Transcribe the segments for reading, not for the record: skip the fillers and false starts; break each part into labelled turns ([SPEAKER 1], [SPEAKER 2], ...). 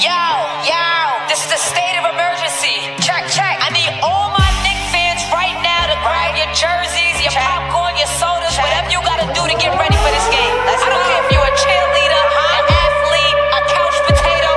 [SPEAKER 1] Yo, this is the state of emergency. Check. I need all my Knicks fans right now to grab your jerseys, your popcorn, your sodas, whatever you gotta do to get ready for this game. I don't care if you're a cheerleader, an athlete, a couch potato.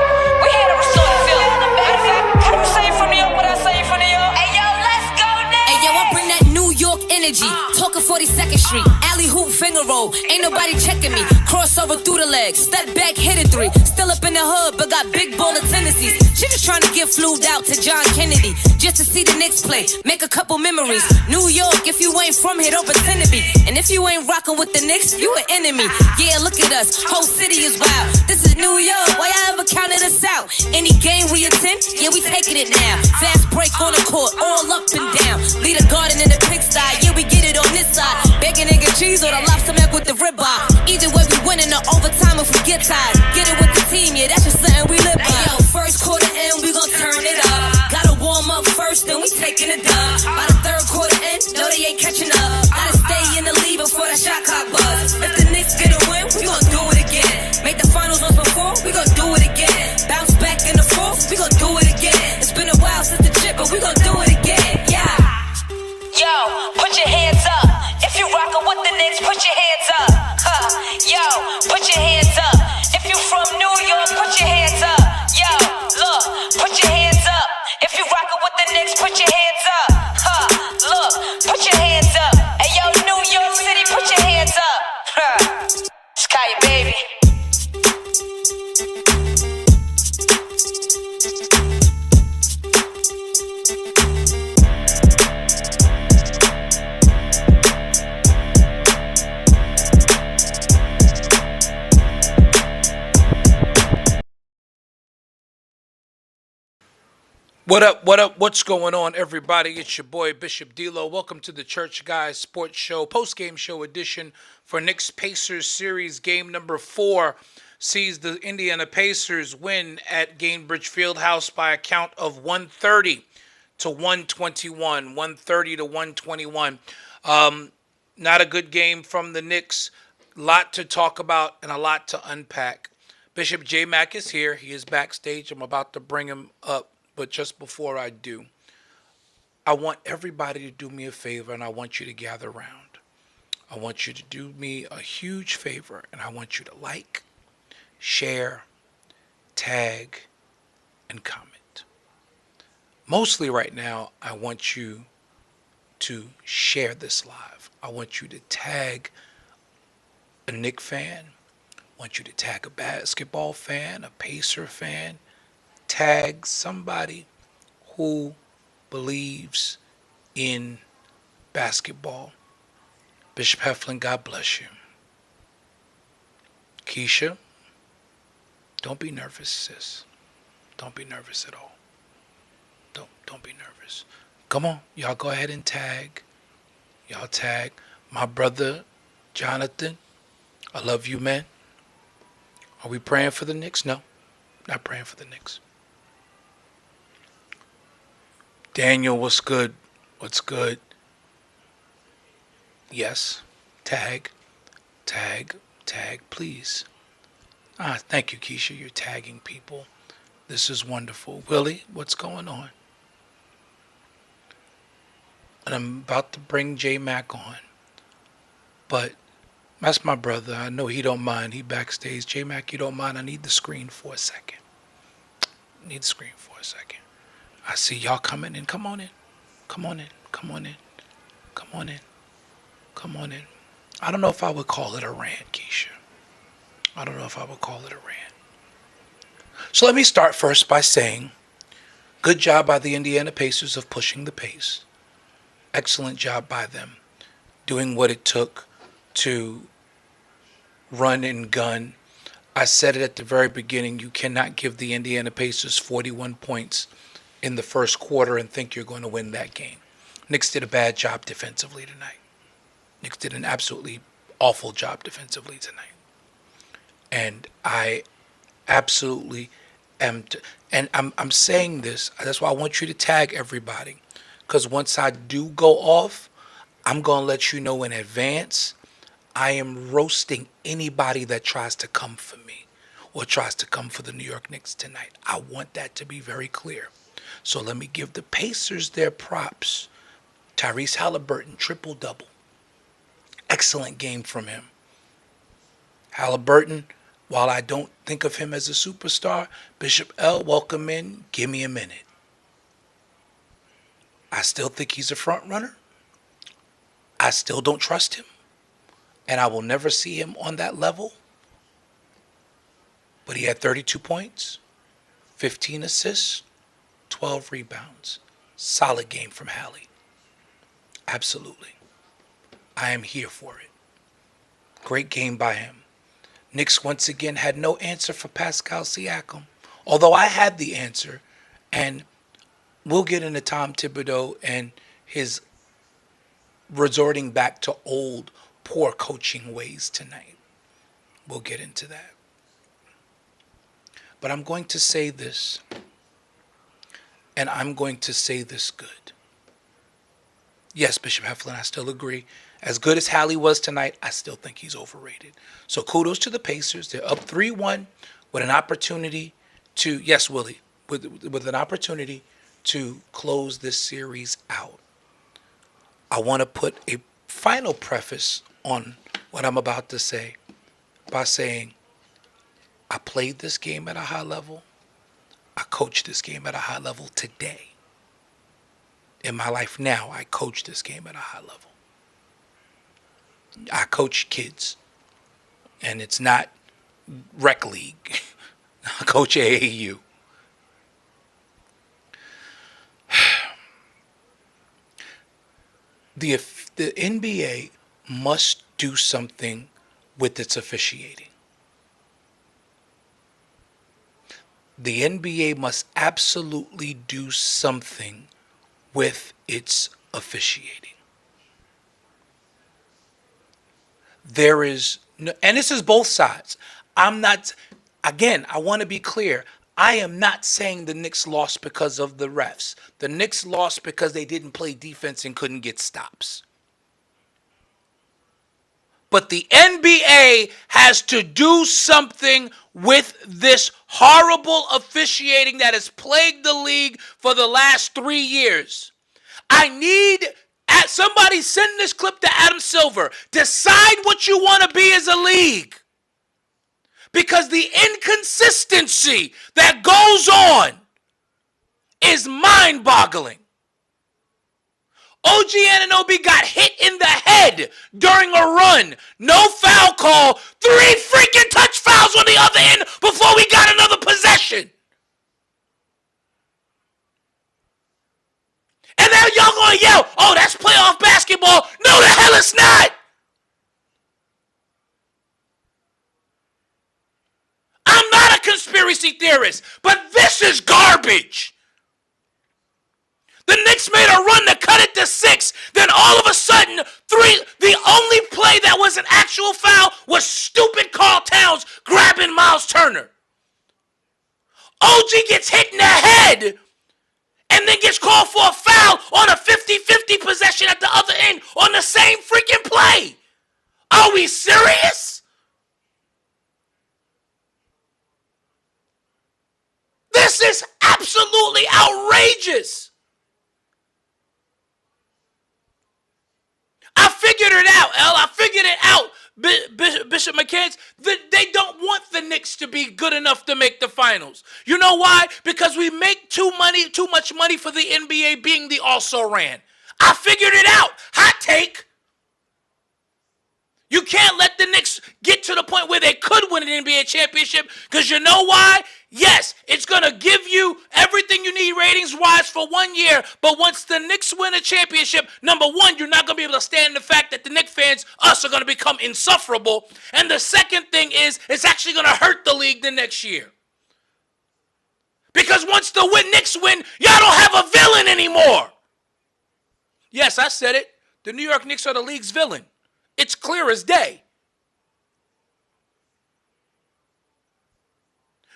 [SPEAKER 1] We're here to restore the field. Matter of fact, how do you say it from New York? What I say from New York? Hey, yo, let's go now.
[SPEAKER 2] Hey, yo, I bring that New York energy. Talking 42nd Street. Alley hoop finger roll. Ain't nobody checking me. Crossover through the legs. Step back, hit it three. Still up in the hood, but got big baller tendencies. She just trying to get flued out to John Kennedy. Just to see the Knicks play. Make a couple memories. New York, if you ain't from here, don't pretend to be. And if you ain't rocking with the Knicks, you an enemy. Yeah, look at us. Whole city is wild. This is New York. Why y'all ever counted us out? Any game we attend, yeah, we taking it now. Fast break on the court, all up and down. Lead a garden in the pigsty. Yeah, we get it on this side. Bacon, egg, and cheese or the lobster mac with the ribeye. Either way, we winning the overtime if we get tired. Get it with the team, yeah, that's just something we live by. Hey, yo, first quarter in, we gon' turn it up. Gotta warm up first, then we taking it dub. By the third quarter in, no, they ain't catching up. Gotta stay in the lead before that shot clock buzz. If the Knicks get a win, we gon' do it again. Make the finals once before, we gon' do it again. Bounce back in the fourth, we gon' do it again. It's been a while since the chip, but we gon' do it again, yeah.
[SPEAKER 1] Yo, put your hands up. If you rockin' with the Knicks, put your hands up. Yo, put your hands up. If you from New York, put your hands up. Yo, look, put your hands up. If you rockin' with the Knicks, put your hands up. Look, put your hands up. Hey, yo, New York City, put your hands up. Sky, baby.
[SPEAKER 3] What up? What's going on, everybody? It's your boy, Bishop D-Lo. Welcome to the Church Guys Sports Show, post-game show edition for Knicks Pacers series. Game number 4 sees the Indiana Pacers win at Gainbridge Fieldhouse by a count of 130 to 121. 130 to 121. Not a good game from the Knicks. A lot to talk about and a lot to unpack. Bishop J. Mack is here. He is backstage. I'm about to bring him up. But just before I do, I want everybody to do me a favor, and I want you to gather around. I want you to do me a huge favor, and I want you to like, share, tag, and comment. Mostly right now, I want you to share this live. I want you to tag a Knicks fan. I want you to tag a basketball fan, a Pacer fan. Tag somebody who believes in basketball. Bishop Heflin, God bless you. Keisha, don't be nervous, sis. Don't be nervous at all. Don't be nervous. Come on, y'all go ahead and tag. Y'all tag my brother Jonathan. I love you, man. Are we praying for the Knicks? No, not praying for the Knicks. Daniel, what's good? What's good? Yes. Tag, please. Thank you, Keisha. You're tagging people. This is wonderful. Willie, what's going on? And I'm about to bring J Mac on. But that's my brother. I know he don't mind. He backstage. J Mac, you don't mind? I need the screen for a second. I see y'all coming in. Come on in. I don't know if I would call it a rant, Keisha. So let me start first by saying, good job by the Indiana Pacers of pushing the pace. Excellent job by them, doing what it took to run and gun. I said it at the very beginning, you cannot give the Indiana Pacers 41 points in the first quarter and think you're going to win that game. Knicks did a bad job defensively tonight. Knicks did an absolutely awful job defensively tonight. And I absolutely am, and I'm saying this, that's why I want you to tag everybody. Because once I do go off, I'm going to let you know in advance, I am roasting anybody that tries to come for me or tries to come for the New York Knicks tonight. I want that to be very clear. So let me give the Pacers their props. Tyrese Halliburton, triple-double. Excellent game from him. Halliburton, while I don't think of him as a superstar, Bishop L, welcome in. Give me a minute. I still think he's a front runner. I still don't trust him. And I will never see him on that level. But he had 32 points, 15 assists, 12 rebounds. Solid game from Hallie. Absolutely. I am here for it. Great game by him. Knicks once again had no answer for Pascal Siakam. Although I had the answer, and we'll get into Tom Thibodeau and his resorting back to old poor coaching ways tonight. We'll get into that. But I'm going to say this, and I'm going to say this good. Yes, Bishop Heflin, I still agree. As good as Hallie was tonight, I still think he's overrated. So kudos to the Pacers. They're up 3-1 with an opportunity to, yes, Willie, with an opportunity to close this series out. I want to put a final preface on what I'm about to say by saying I played this game at a high level. I coached this game at a high level today. In my life now, I coach this game at a high level. I coach kids, and it's not rec league. I coach AAU. The NBA must do something with its officiating. The NBA must absolutely do something with its officiating. There is no, and this is both sides. I'm not, again, I want to be clear. I am not saying the Knicks lost because of the refs. The Knicks lost because they didn't play defense and couldn't get stops. But the NBA has to do something with this horrible officiating that has plagued the league for the last 3 years. I need somebody send this clip to Adam Silver. Decide what you want to be as a league. Because the inconsistency that goes on is mind-boggling. OG Anunoby got hit in the head during a run. No foul call. 3 freaking touch fouls on the other end before we got another possession. And now y'all gonna yell, oh, that's playoff basketball. No, the hell it's not. I'm not a conspiracy theorist, but this is garbage. The Knicks made a run to cut it to 6. Then all of a sudden, 3. The only play that was an actual foul was stupid Karl Towns grabbing Miles Turner. OG gets hit in the head and then gets called for a foul on a 50-50 possession at the other end on the same freaking play. Are we serious? This is absolutely outrageous. I figured it out, L. I figured it out, Bishop McCants. They don't want the Knicks to be good enough to make the finals. You know why? Because we make too much money for the NBA being the also-ran. I figured it out. Hot take. You can't let the Knicks get to the point where they could win an NBA championship because you know why? Yes, it's going to give you everything you need ratings-wise for 1 year, but once the Knicks win a championship, number one, you're not going to be able to stand the fact that the Knicks fans, us, are going to become insufferable. And the second thing is, it's actually going to hurt the league the next year. Because once the Knicks win, y'all don't have a villain anymore. Yes, I said it. The New York Knicks are the league's villain. It's clear as day.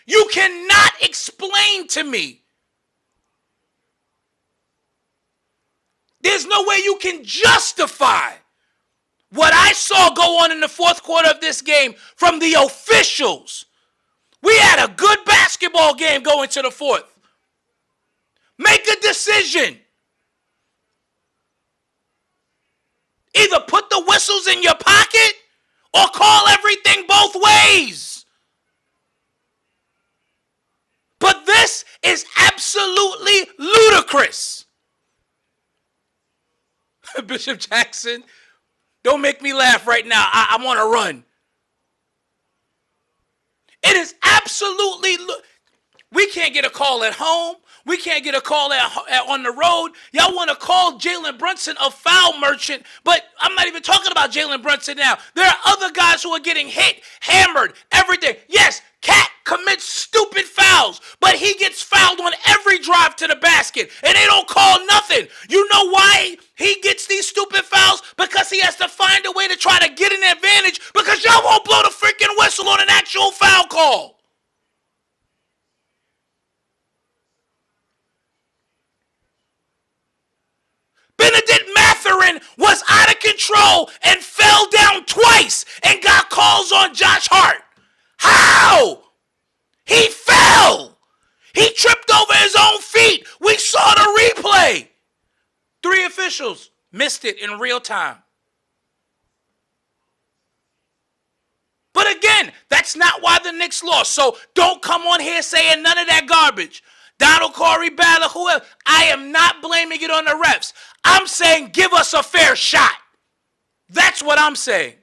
[SPEAKER 3] You cannot explain to me. There's no way you can justify what I saw go on in the fourth quarter of this game from the officials We had a good basketball game going to the fourth. Make a decision. Either put the whistles in your pocket or call everything both ways. But this is absolutely ludicrous. Bishop Jackson, don't make me laugh right now. I'm on a run. It is absolutely, we can't get a call at home. We can't get a call on the road. Y'all want to call Jalen Brunson a foul merchant, but I'm not even talking about Jalen Brunson now. There are other guys who are getting hit, hammered, everything. Yes, Cat commits stupid fouls, but he gets fouled on every drive to the basket, and they don't call nothing. You know why he gets these stupid fouls? Because he has to find a way to try to get an advantage because y'all won't blow the freaking whistle on an actual foul call. Benedict Mathurin was out of control and fell down twice and got calls on Josh Hart. How? He fell. He tripped over his own feet. We saw the replay. 3 officials missed it in real time. But again, that's not why the Knicks lost. So don't come on here saying none of that garbage. Donald, Corey, Ballard, whoever. I am not blaming it on the refs. I'm saying give us a fair shot. That's what I'm saying.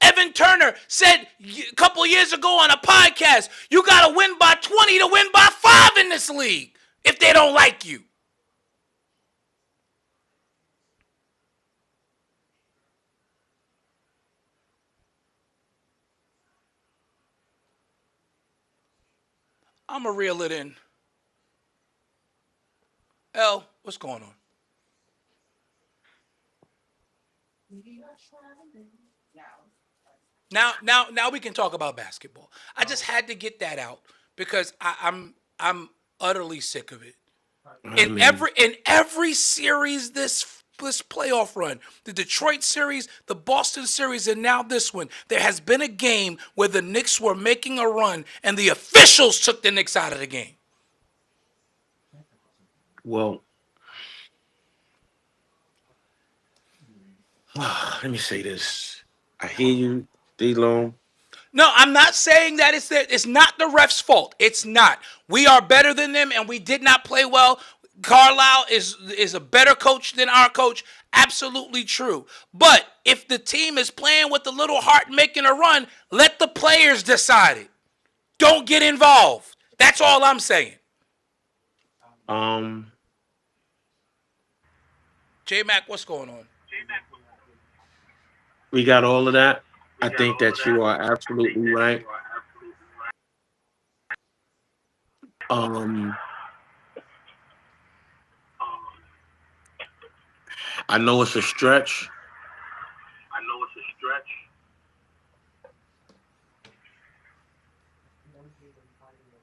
[SPEAKER 3] Evan Turner said a couple years ago on a podcast, you got to win by 20 to win by 5 in this league if they don't like you. I'm going to reel it in. L, what's going on? Now we can talk about basketball. I just had to get that out because I'm utterly sick of it. In every series this playoff run, the Detroit series, the Boston series, and now this one, there has been a game where the Knicks were making a run and the officials took the Knicks out of the game.
[SPEAKER 4] Well, let me say this. I hear you, D-Lo.
[SPEAKER 3] No, I'm not saying that it's not the ref's fault. It's not. We are better than them, and we did not play well. Carlisle is a better coach than our coach. Absolutely true. But if the team is playing with a little heart making a run, let the players decide it. Don't get involved. That's all I'm saying. J-Mac, what's going on?
[SPEAKER 4] We got all of that. I think that you are absolutely right. I know it's a stretch.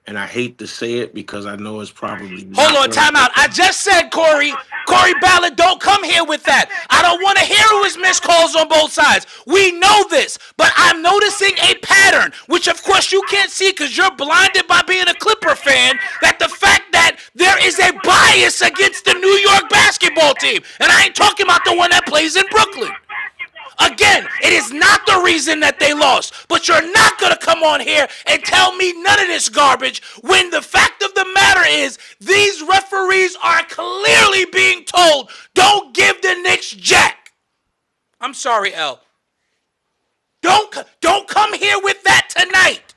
[SPEAKER 4] And I hate to say it because I know it's probably not.
[SPEAKER 3] Hold on, time out. I just said, Corey Ballard, don't come here with that. I don't want to hear who is missed calls on both sides. We know this, but I'm noticing a pattern, which of course you can't see because you're blinded by being a Clipper fan, that the fact that there is a bias against the New York basketball team. And I ain't talking about the one that plays in Brooklyn. Again, it is not the reason that they lost, but you're not going to come on here and tell me none of this garbage when the fact of the matter is these referees are clearly being told, don't give the Knicks jack. I'm sorry, L. Don't come here with that tonight.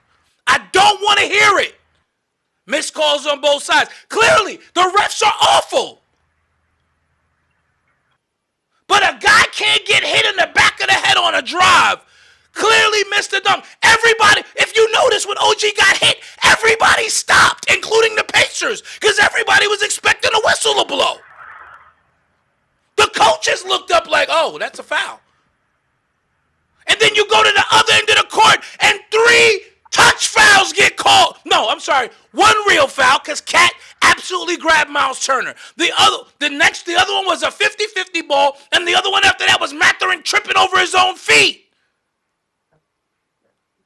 [SPEAKER 3] I don't want to hear it. Missed calls on both sides. Clearly, the refs are awful. But a guy can't get hit in the back of the head on a drive. Clearly missed the dunk. Everybody, if you notice when OG got hit, everybody stopped, including the Pacers, because everybody was expecting a whistle to blow. The coaches looked up like, oh, that's a foul. And then you go to the other end of the court and 3 touch fouls get called. No, I'm sorry. 1 real foul because Cat absolutely grabbed Miles Turner. The other one was a 50-50 ball, and the other one after that was Mathurin tripping over his own feet.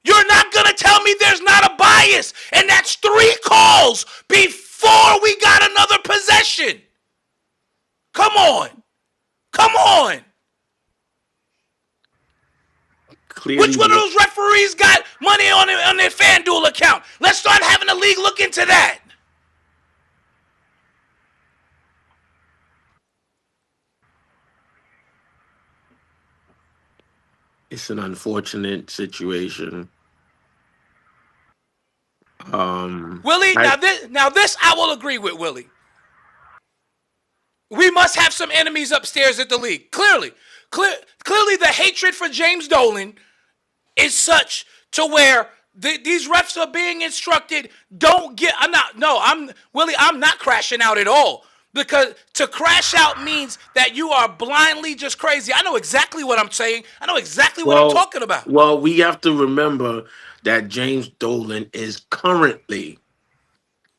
[SPEAKER 3] You're not going to tell me there's not a bias. And that's 3 calls before we got another possession. Come on. Come on.
[SPEAKER 4] Clearly,
[SPEAKER 3] Which one of those referees got money on their FanDuel account? Let's start having the league look into that.
[SPEAKER 4] it's an unfortunate situation.
[SPEAKER 3] Willie, now this I will agree with Willie. We must have some enemies upstairs at the league. Clearly the hatred for James Dolan is such to where these refs are being instructed. Willie. I'm not crashing out at all, because to crash out means that you are blindly just crazy. I know exactly what I'm saying. I know exactly what I'm talking about.
[SPEAKER 4] Well, we have to remember that James Dolan is currently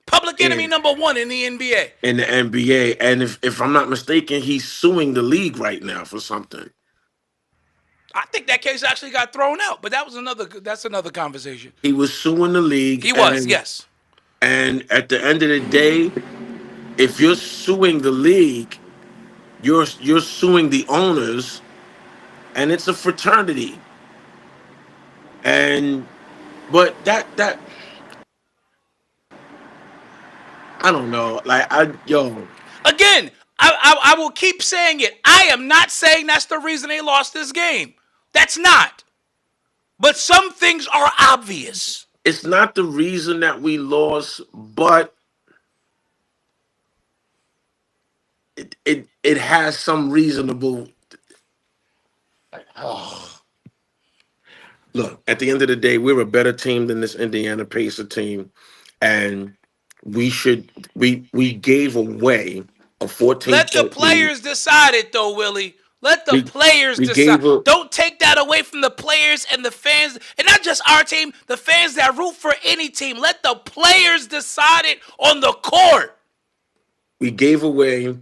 [SPEAKER 3] Public enemy number 1 in the NBA.
[SPEAKER 4] In the NBA, and if I'm not mistaken, he's suing the league right now for something.
[SPEAKER 3] I think that case actually got thrown out, but that's another conversation.
[SPEAKER 4] He was suing the league.
[SPEAKER 3] He was, yes.
[SPEAKER 4] And at the end of the day, if you're suing the league, you're suing the owners, and it's a fraternity. But that I don't know.
[SPEAKER 3] Again, I will keep saying it. I am not saying that's the reason they lost this game. That's not. But some things are obvious.
[SPEAKER 4] It's not the reason that we lost, but it has some reasonable. Look, at the end of the day, we're a better team than this Indiana Pacer team, and we gave away a 14.
[SPEAKER 3] Let the players decide it, though, Willie. Let the players decide. Don't take that away from the players and the fans, and not just our team, the fans that root for any team. Let the players decide it on the court.
[SPEAKER 4] We gave away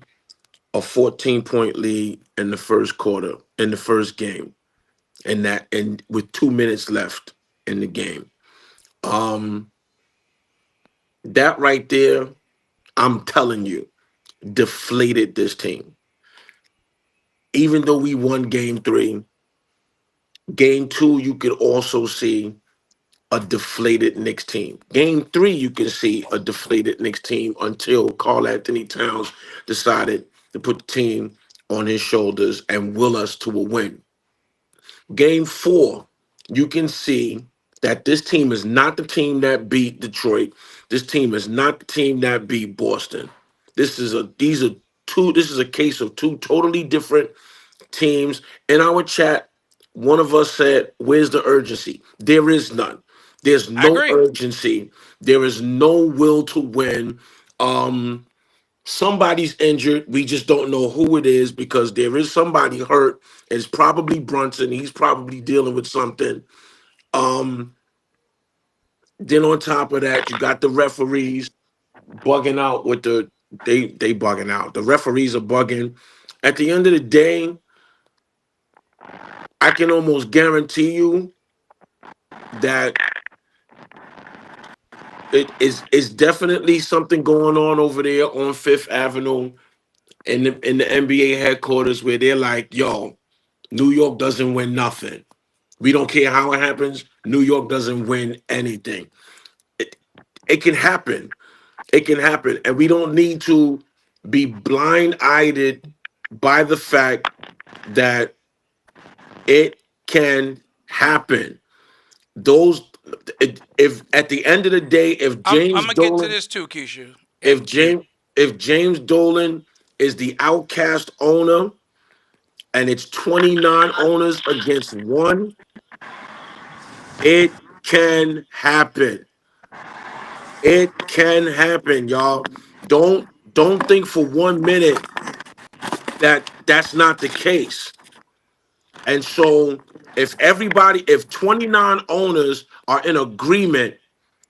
[SPEAKER 4] a 14-point lead in the first quarter, in the first game, and with 2 minutes left in the game. That right there, I'm telling you, deflated this team. Even though we won game 3, game 2, you could also see a deflated Knicks team. Game 3, you can see a deflated Knicks team until Karl Anthony Towns decided to put the team on his shoulders and will us to a win. Game 4, you can see that this team is not the team that beat Detroit. This team is not the team that beat Boston. This is a case of 2 totally different teams. In our chat, one of us said, "Where's the urgency?" There is none. There's no urgency. There is no will to win. Somebody's injured. We just don't know who it is, because there is somebody hurt. It's probably Brunson. He's probably dealing with something. Then on top of that, you got the referees bugging out with they bugging out. The referees are bugging. At the end of the day, I can almost guarantee you that it's definitely something going on over there on Fifth Avenue in the NBA headquarters, where they're like, "Yo, New York doesn't win nothing. We don't care how it happens. New York doesn't win anything." It can happen. It can happen. And we don't need to be blind-eyed by the fact that it can happen. If at the end of the day, if James
[SPEAKER 3] I'm gonna
[SPEAKER 4] Dolan,
[SPEAKER 3] get to this too, Keisha.
[SPEAKER 4] If James Dolan is the outcast owner, and it's 29 owners against 1, it can happen. It can happen, y'all. Don't think for 1 minute that that's not the case. And so if 29 owners are in agreement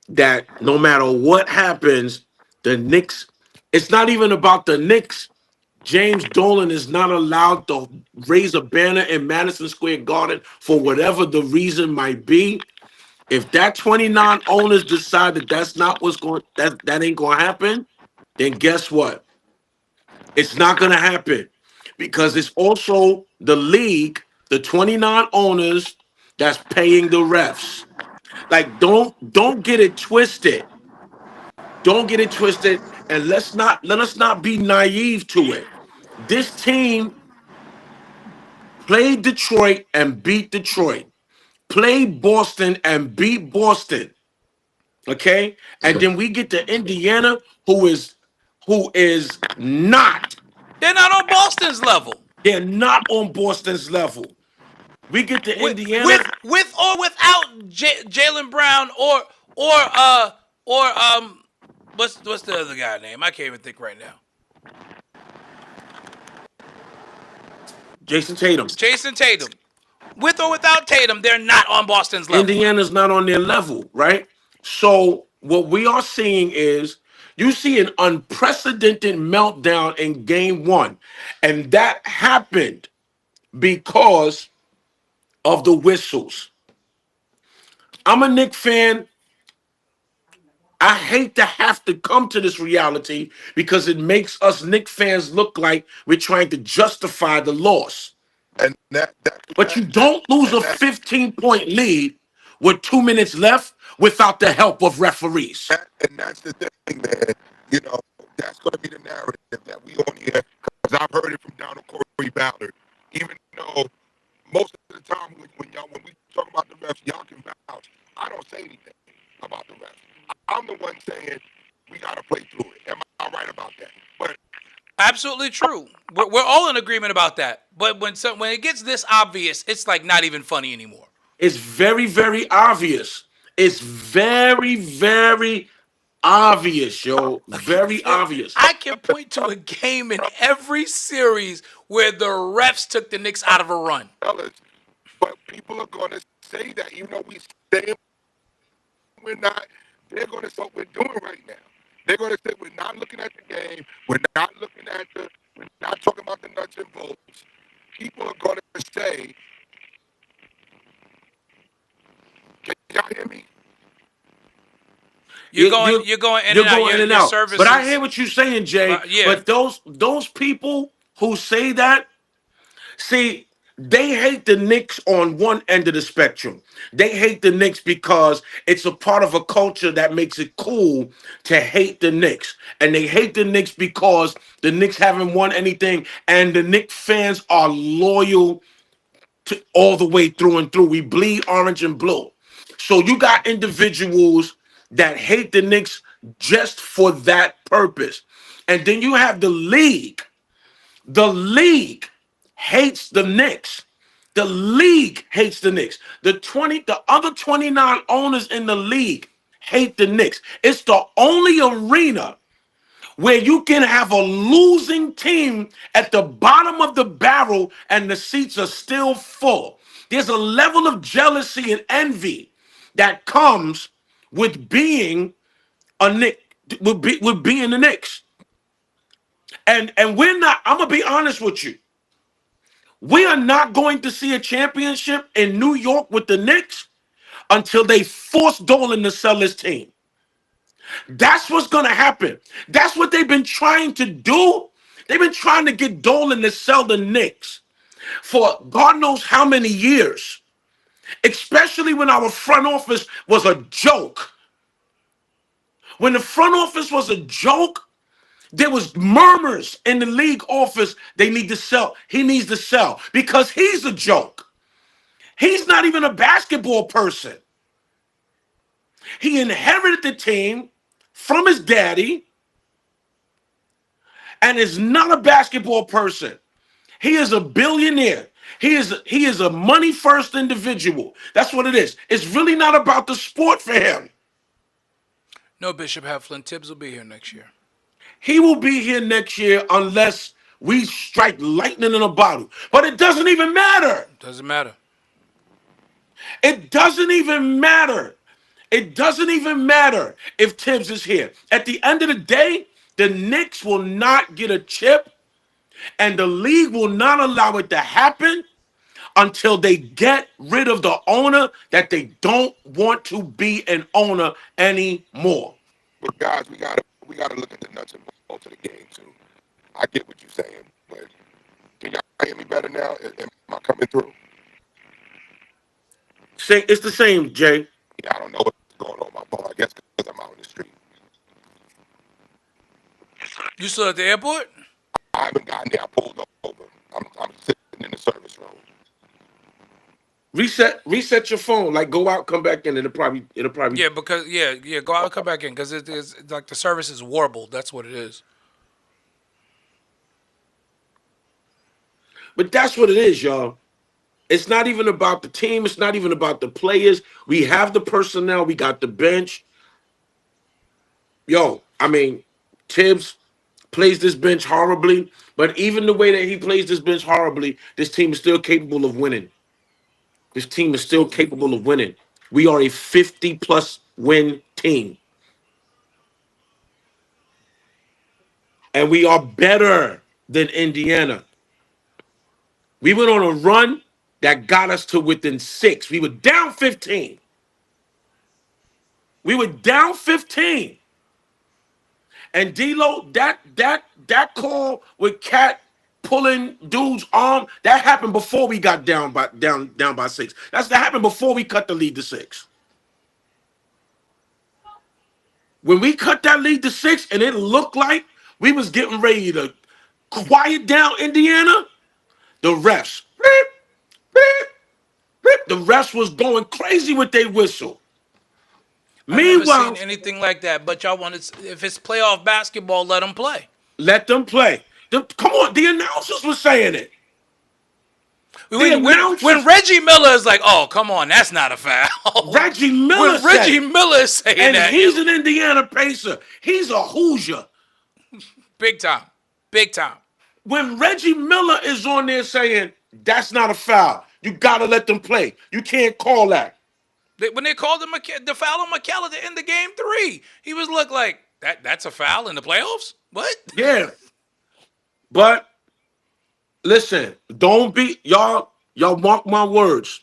[SPEAKER 4] that no matter what happens, the Knicks, it's not even about the Knicks. James Dolan is not allowed to raise a banner in Madison Square Garden for whatever the reason might be. If that 29 owners decide that that's not what's going, that ain't going to happen, then guess what? It's not going to happen because it's also the league, the 29 owners that's paying the refs. Like don't get it twisted. Don't get it twisted, and let us not be naive to it. This team played Detroit and beat Detroit. Played Boston and beat Boston. Okay? And then we get to Indiana, who is not,
[SPEAKER 3] They're not on Boston's level.
[SPEAKER 4] they're not on Boston's level. We get to
[SPEAKER 3] With
[SPEAKER 4] Indiana.
[SPEAKER 3] with or without Jalen Brown or what's the other guy name? I can't even think right now.
[SPEAKER 4] Jason Tatum.
[SPEAKER 3] Jason Tatum. With or without Tatum, they're not on Boston's level.
[SPEAKER 4] Indiana's not on their level, right? So what we are seeing is you see an unprecedented meltdown in game one. And that happened because of the whistles. I'm a Knicks fan. I hate to have to come to this reality because it makes us Knicks fans look like we're trying to justify the loss.
[SPEAKER 5] And that
[SPEAKER 4] But you don't lose a 15-point lead with 2 minutes left without the help of referees.
[SPEAKER 5] and that's the thing, man. You know, that's going to be the narrative that we on here, because I've heard it from down to Corey Ballard. Even though most of the time when we talk about the refs, y'all can vouch. I don't say anything about the refs. I'm the one saying we got to play through it. Am I right about that? But
[SPEAKER 3] Absolutely true. We're all in agreement about that. But when it gets this obvious, it's like not even funny anymore.
[SPEAKER 4] It's very, very obvious. It's very, very obvious, yo. Very obvious.
[SPEAKER 3] I can point to a game in every series where the refs took the Knicks out of a run.
[SPEAKER 5] fellas, but people are going to say that, even though we say we're not, they're going to say what we're doing right now. They're going to say we're not looking at the game. We're not talking about the nuts and bolts. People are going to say, can y'all hear me?
[SPEAKER 3] You're going in
[SPEAKER 4] You're
[SPEAKER 3] and out.
[SPEAKER 4] going in and
[SPEAKER 3] Your
[SPEAKER 4] out.
[SPEAKER 3] services.
[SPEAKER 4] But I hear what you're saying, Jay.
[SPEAKER 3] Yeah.
[SPEAKER 4] But those people who say that, see, they hate the Knicks on one end of the spectrum. They hate the Knicks because it's a part of a culture that makes it cool to hate the Knicks. And they hate the Knicks because the Knicks haven't won anything, and the Knicks fans are loyal to all the way through and through. We bleed orange and blue. So you got individuals that hate the Knicks just for that purpose. And then you have the league. The league hates the Knicks. The league hates the Knicks. The other 29 owners in the league hate the Knicks. It's the only arena where you can have a losing team at the bottom of the barrel and the seats are still full. There's a level of jealousy and envy that comes with being a Knick, with being the Knicks. And we're not, I'm gonna be honest with you. We are not going to see a championship in New York with the Knicks until they force Dolan to sell his team. That's what's going to happen. That's what they've been trying to do. They've been trying to get Dolan to sell the Knicks for God knows how many years, especially when our front office was a joke. When the front office was a joke, there was murmurs in the league office. They need to sell. He needs to sell because he's a joke. He's not even a basketball person. He inherited the team from his daddy and is not a basketball person. He is a billionaire. He is a money first individual. That's what it is. It's really not about the sport for him.
[SPEAKER 3] No, Bishop Heflin. Tibbs will be here next year.
[SPEAKER 4] He will be here next year unless we strike lightning in a bottle. But it doesn't even matter.
[SPEAKER 3] Doesn't matter.
[SPEAKER 4] It doesn't even matter. It doesn't even matter if Tibbs is here. At the end of the day, the Knicks will not get a chip, and the league will not allow it to happen until they get rid of the owner that they don't want to be an owner anymore.
[SPEAKER 5] But guys, we gotta look at the nuts and bolts of the game too. I get what you're saying, but can y'all hear me better now? Am I coming through?
[SPEAKER 4] It's the same, Jay.
[SPEAKER 5] Yeah, I don't know what's going on with my phone. I guess because I'm out in the street.
[SPEAKER 3] You still at the airport?
[SPEAKER 5] I haven't gotten there. I pulled over. I'm sitting in the service room.
[SPEAKER 4] Reset your phone. Like go out, come back in, and it'll probably.
[SPEAKER 3] Yeah, because go out and come back in because it is like the service is warbled. That's what it is.
[SPEAKER 4] But that's what it is, y'all. It's not even about the team. It's not even about the players. We have the personnel. We got the bench. Yo, I mean, Tibbs plays this bench horribly, but even the way that he plays this bench horribly, this team is still capable of winning. This team is still capable of winning. We are a 50-plus win team. And we are better than Indiana. We went on a run that got us to within 6. We were down 15. We were down 15. And D-Lo, that call with Cat pulling dude's arm, that happened before we got down by 6. That happened before we cut the lead to 6. When we cut that lead to 6 and it looked like we was getting ready to quiet down Indiana, the refs, beep, beep, beep, the refs was going crazy with their whistle.
[SPEAKER 3] I've never
[SPEAKER 4] Meanwhile,
[SPEAKER 3] seen anything like that. But y'all want to, if it's playoff basketball, let them play.
[SPEAKER 4] let them play. Come on, the announcers were saying it.
[SPEAKER 3] When Reggie Miller is like, "Oh, come on, that's not a foul."
[SPEAKER 4] Reggie Miller
[SPEAKER 3] When Reggie Miller is saying
[SPEAKER 4] and
[SPEAKER 3] that,
[SPEAKER 4] he's an Indiana Pacer. He's a Hoosier.
[SPEAKER 3] big time, big time.
[SPEAKER 4] When Reggie Miller is on there saying that's not a foul, you gotta let them play. You can't call that.
[SPEAKER 3] When they called the foul on McCall at the end of game 3, he was look like that's a foul in the playoffs. What?
[SPEAKER 4] Yeah. But listen, don't be y'all mark my words.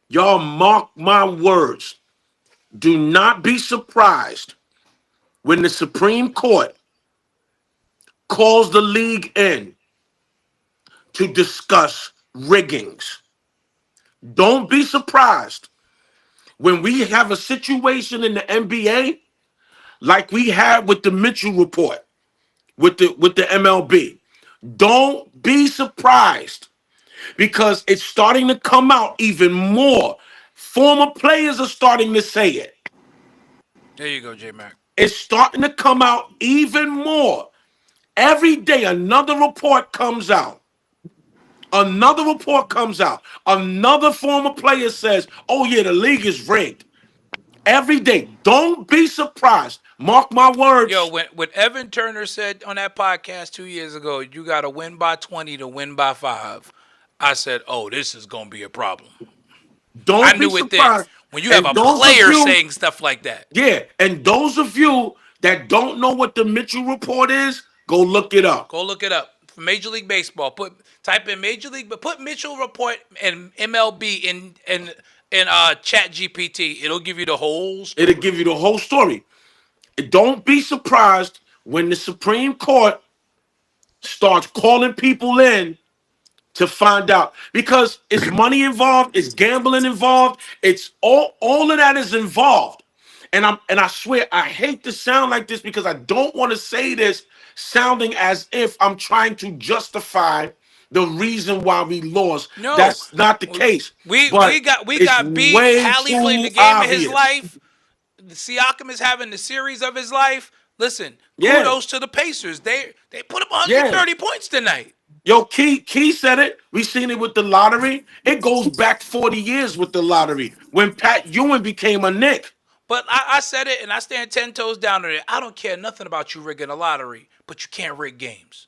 [SPEAKER 4] Y'all mark my words. Do not be surprised when the Supreme Court calls the league in to discuss riggings. Don't be surprised when we have a situation in the NBA like we had with the Mitchell report with the MLB. Don't be surprised because it's starting to come out even more. Former players are starting to say it.
[SPEAKER 3] There you go, J-Mac.
[SPEAKER 4] It's starting to come out even more. Every day, another report comes out. Another report comes out. Another former player says, oh, yeah, the league is rigged. Every day. Don't be surprised. Mark my words.
[SPEAKER 3] Yo, when Evan Turner said on that podcast 2 years ago, you got to win by 20 to win by 5, I said, oh, this is going to be a problem.
[SPEAKER 4] Don't
[SPEAKER 3] I
[SPEAKER 4] be
[SPEAKER 3] knew it
[SPEAKER 4] surprised.
[SPEAKER 3] then. When you have
[SPEAKER 4] And
[SPEAKER 3] a
[SPEAKER 4] those of
[SPEAKER 3] player
[SPEAKER 4] you-
[SPEAKER 3] saying stuff like that.
[SPEAKER 4] Yeah, and those of you that don't know what the Mitchell report is, go look it up.
[SPEAKER 3] Go look it up. Major League Baseball. Type in Major League, but put Mitchell report and MLB in Chat GPT. It'll give you the whole story.
[SPEAKER 4] It'll give you the whole story. Don't be surprised when the Supreme Court starts calling people in to find out, because it's money involved, it's gambling involved, it's all of that is involved. And I swear I hate to sound like this because I don't want to say this sounding as if I'm trying to justify the reason why we lost.
[SPEAKER 3] No,
[SPEAKER 4] that's not the case.
[SPEAKER 3] We
[SPEAKER 4] But
[SPEAKER 3] got
[SPEAKER 4] it's
[SPEAKER 3] beat.
[SPEAKER 4] way
[SPEAKER 3] Hallie
[SPEAKER 4] too
[SPEAKER 3] played the game of his
[SPEAKER 4] obvious.
[SPEAKER 3] life. Siakam is having the series of his life. Listen,
[SPEAKER 4] Yeah.
[SPEAKER 3] kudos to the Pacers. They put up 130 points tonight.
[SPEAKER 4] Yo, Key said it. We seen it with the lottery. It goes back 40 years with the lottery when Pat Ewing became a Knick.
[SPEAKER 3] But I said it, and I stand 10 toes down on it. I don't care nothing about you rigging a lottery, but you can't rig games.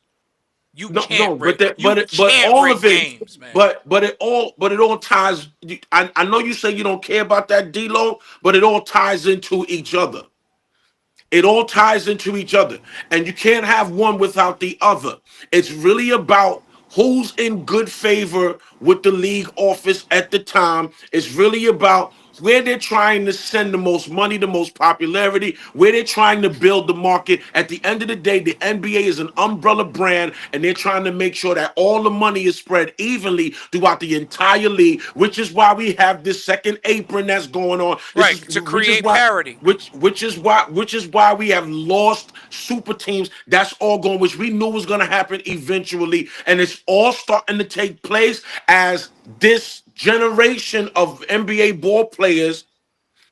[SPEAKER 3] You can't rig.
[SPEAKER 4] But all of it.
[SPEAKER 3] Games, man.
[SPEAKER 4] But it all ties. I know you say you don't care about that D-Lo, but it all ties into each other. It all ties into each other, and you can't have one without the other. It's really about who's in good favor with the league office at the time. It's really about where they're trying to send the most money, the most popularity, where they're trying to build the market. At the end of the day, the NBA is an umbrella brand, and they're trying to make sure that all the money is spread evenly throughout the entire league, which is why we have this second apron that's going on.
[SPEAKER 3] Right, to create parity.
[SPEAKER 4] Which is why we have lost super teams. That's all going, which we knew was going to happen eventually, and it's all starting to take place as this generation of NBA ball players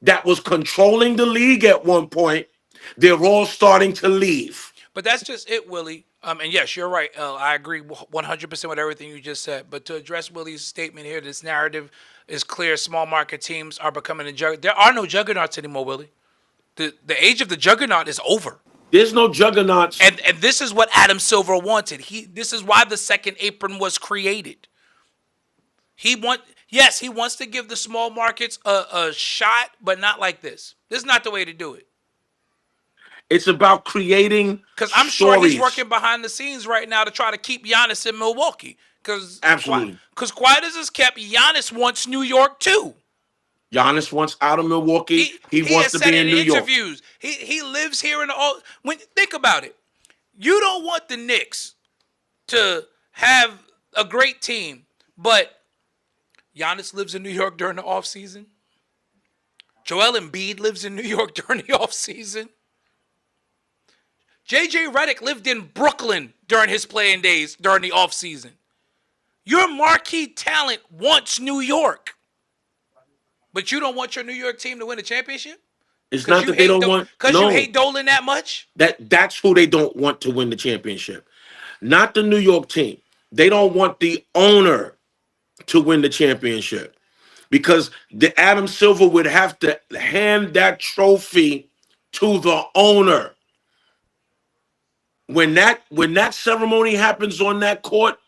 [SPEAKER 4] that was controlling the league at one point, they're all starting to leave.
[SPEAKER 3] But that's just it, Willie. And yes, you're right. I agree 100% with everything you just said. But to address Willie's statement here, this narrative is clear. Small market teams are becoming a juggernaut. There are no juggernauts anymore, Willie. The age of the juggernaut is over.
[SPEAKER 4] There's no juggernauts.
[SPEAKER 3] And this is what Adam Silver wanted. This is why the second apron was created. He wants to give the small markets a shot, but not like this. This is not the way to do it.
[SPEAKER 4] It's about creating
[SPEAKER 3] Because I'm sure he's working behind the scenes right now to try to keep Giannis in Milwaukee.
[SPEAKER 4] Absolutely.
[SPEAKER 3] Because quiet as it's kept, Giannis wants New York too.
[SPEAKER 4] Giannis wants out of Milwaukee. He wants to be in New York.
[SPEAKER 3] He lives here in all. When think about it, you don't want the Knicks to have a great team, but Giannis lives in New York during the offseason. Joel Embiid lives in New York during the offseason. JJ Redick lived in Brooklyn during his playing days during the offseason. Your marquee talent wants New York. But you don't want your New York team to win a championship?
[SPEAKER 4] It's not that they don't want.
[SPEAKER 3] Because you hate Dolan that much?
[SPEAKER 4] That's who they don't want to win the championship. Not the New York team. They don't want the owner to win the championship. Because the Adam Silver would have to hand that trophy to the owner. When that ceremony happens on that court,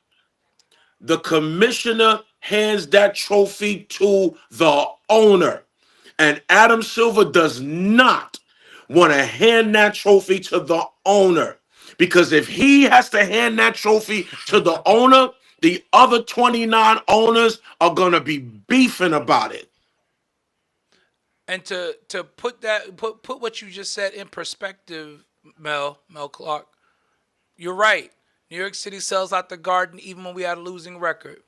[SPEAKER 4] the commissioner hands that trophy to the owner. And Adam Silver does not want to hand that trophy to the owner. Because if he has to hand that trophy to the owner, the other 29 owners are going to be beefing about it.
[SPEAKER 3] And to put what you just said in perspective, Mel Clark, you're right. New York City sells out the Garden even when we had a losing record.